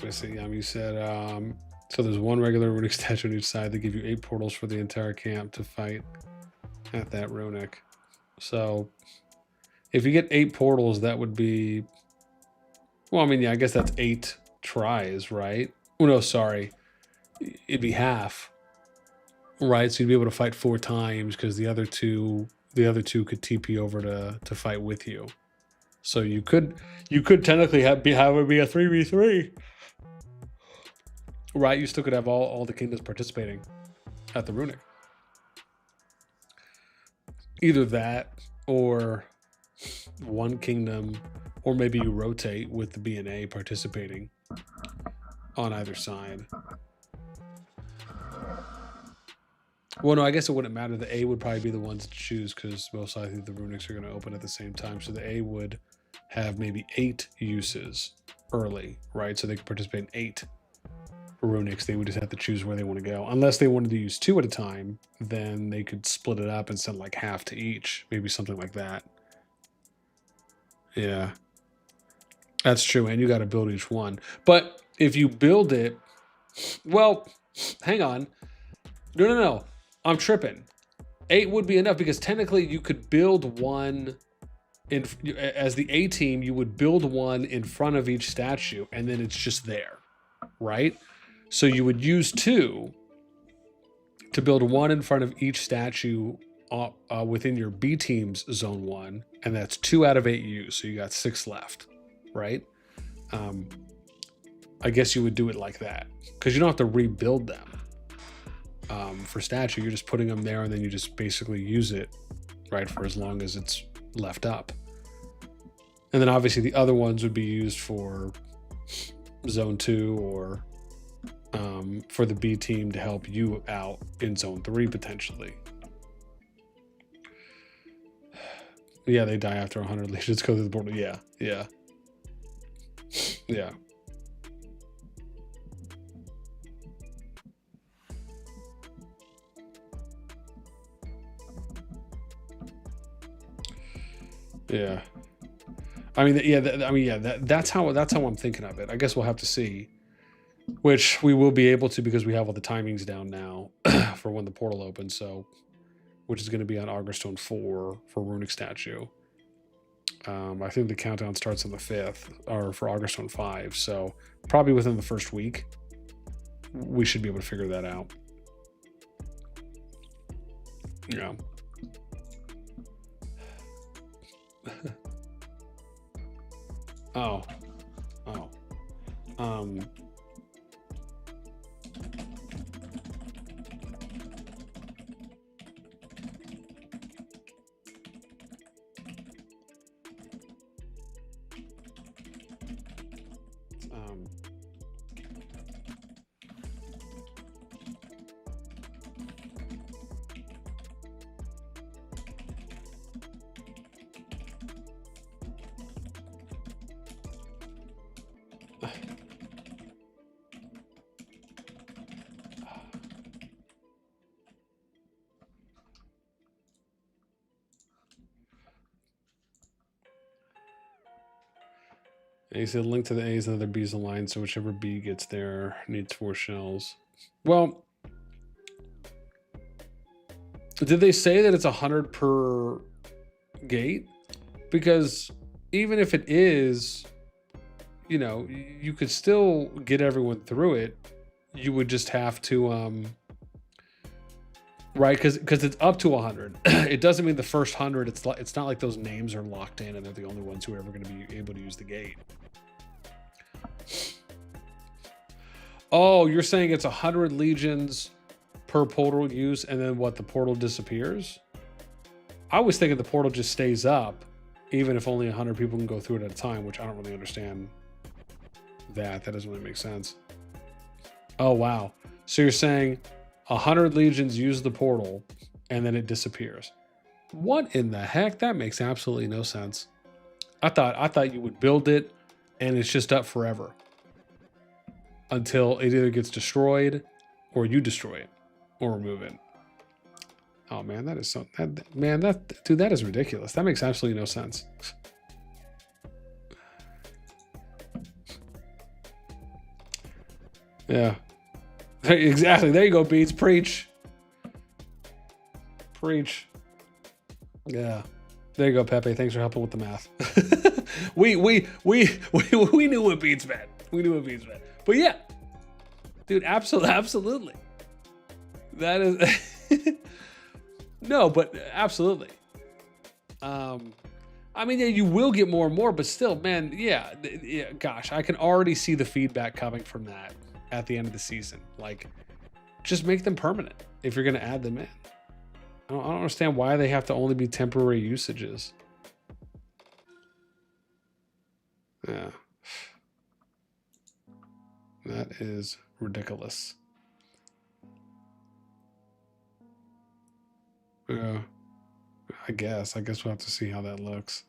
Let me see. You said so there's one regular runic statue on each side. They give you 8 portals for the entire camp to fight at that runic. So if you get 8 portals, that would be, well, I mean, yeah, I guess that's 8 tries, right? Oh no, sorry, it'd be half, right? So you'd be able to fight 4 times because the other two could TP over to fight with you. So you could technically have it be a 3v3, right? You still could have all the kingdoms participating at the runic. Either that or one kingdom, or maybe you rotate with the BNA participating on either side. Well, no, I guess it wouldn't matter. The A would probably be the ones to choose because most likely the runics are going to open at the same time. So the A would have maybe 8 uses early, right? So they could participate in 8 runics. They would just have to choose where they want to go. Unless they wanted to use 2 at a time, then they could split it up and send like half to each. Maybe something like that. Yeah. That's true. And you got to build each one. But if you build it, well, hang on. No. I'm tripping. 8 would be enough because technically you could build one as the A team, you would build one in front of each statue and then it's just there, right? So you would use 2 to build one in front of each statue within your B team's zone 1, and that's 2 out of 8 used. So you got 6 left, right? I guess you would do it like that because you don't have to rebuild them. For statue, you're just putting them there and then you just basically use it, right, for as long as it's left up. And then obviously the other ones would be used for zone 2 or for the B team to help you out in zone 3 potentially. Yeah, they die after 100 legions go through the portal. Yeah. Yeah. That's how I'm thinking of it. I guess we'll have to see, which we will be able to because we have all the timings down now for when the portal opens. So, which is going to be on augurstone 4 for runic statue. I think the countdown starts on the 5th, or for augurstone 5. So probably within the first week, we should be able to figure that out. Yeah. Oh. And he said link to the A's and other B's in line, so whichever B gets there needs 4 shells. Well, did they say that it's 100 per gate? Because even if it is, you could still get everyone through it. You would just have to, right? Because it's up to 100. It doesn't mean the first 100. It's not like those names are locked in and they're the only ones who are ever going to be able to use the gate. Oh, you're saying it's 100 legions per portal use, and then what? The portal disappears? I was thinking the portal just stays up, even if only 100 people can go through it at a time, which I don't really understand. That doesn't really make sense. Oh wow! So you're saying 100 legions use the portal, and then it disappears? What in the heck? That makes absolutely no sense. I thought you would build it, and it's just up forever until it either gets destroyed, or you destroy it, or remove it. Oh man, that is that is ridiculous. That makes absolutely no sense. Yeah. Exactly. There you go, Beats. Preach. Preach. Yeah. There you go, Pepe. Thanks for helping with the math. we knew what Beats meant. We knew what Beats meant. But yeah. Dude, absolutely. That is no, but absolutely. I mean, yeah, you will get more and more, but still, man, yeah, gosh, I can already see the feedback coming from that at the end of the season. Like, just make them permanent if you're going to add them in. I don't understand why they have to only be temporary usages. Yeah. That is ridiculous. Yeah. I guess we'll have to see how that looks.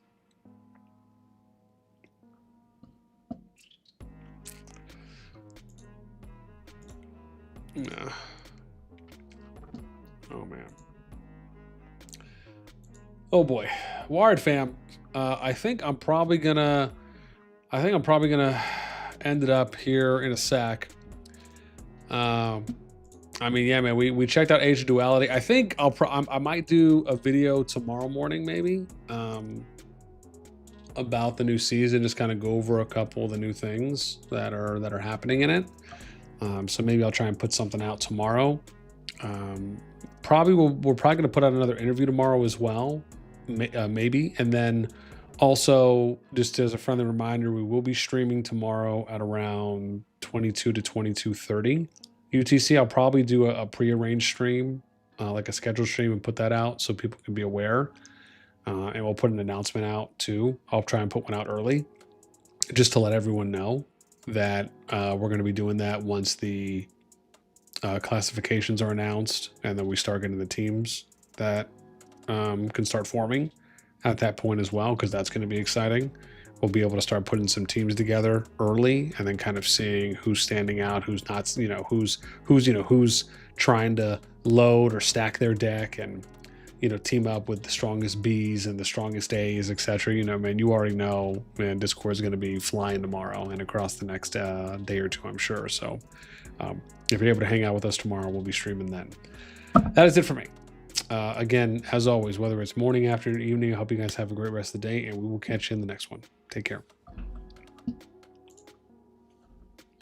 Yeah. Oh man. Oh boy. Wired fam. I think I'm probably gonna end it up here in a sec. I mean, yeah, man, we checked out Age of Duality. I think I might do a video tomorrow morning, maybe, about the new season. Just kind of go over a couple of the new things that are happening in it. So maybe I'll try and put something out tomorrow. We're probably going to put out another interview tomorrow as well, maybe, and then also just as a friendly reminder, we will be streaming tomorrow at around 22 to 22:30 UTC. I'll probably do a prearranged stream, like a scheduled stream, and put that out so people can be aware. And we'll put an announcement out too. I'll try and put one out early just to let everyone know that we're going to be doing that once the classifications are announced, and then we start getting the teams that can start forming at that point as well, because that's going to be exciting. We'll be able to start putting some teams together early, and then kind of seeing who's standing out, who's not, who's trying to load or stack their deck, and team up with the strongest Bs and the strongest As, etc. Man, you already know, man, Discord's going to be flying tomorrow and across the next day or two, I'm sure. So if you're able to hang out with us tomorrow, we'll be streaming then. That is it for me. Again, as always, whether it's morning, afternoon, evening, I hope you guys have a great rest of the day, and we will catch you in the next one. Take care.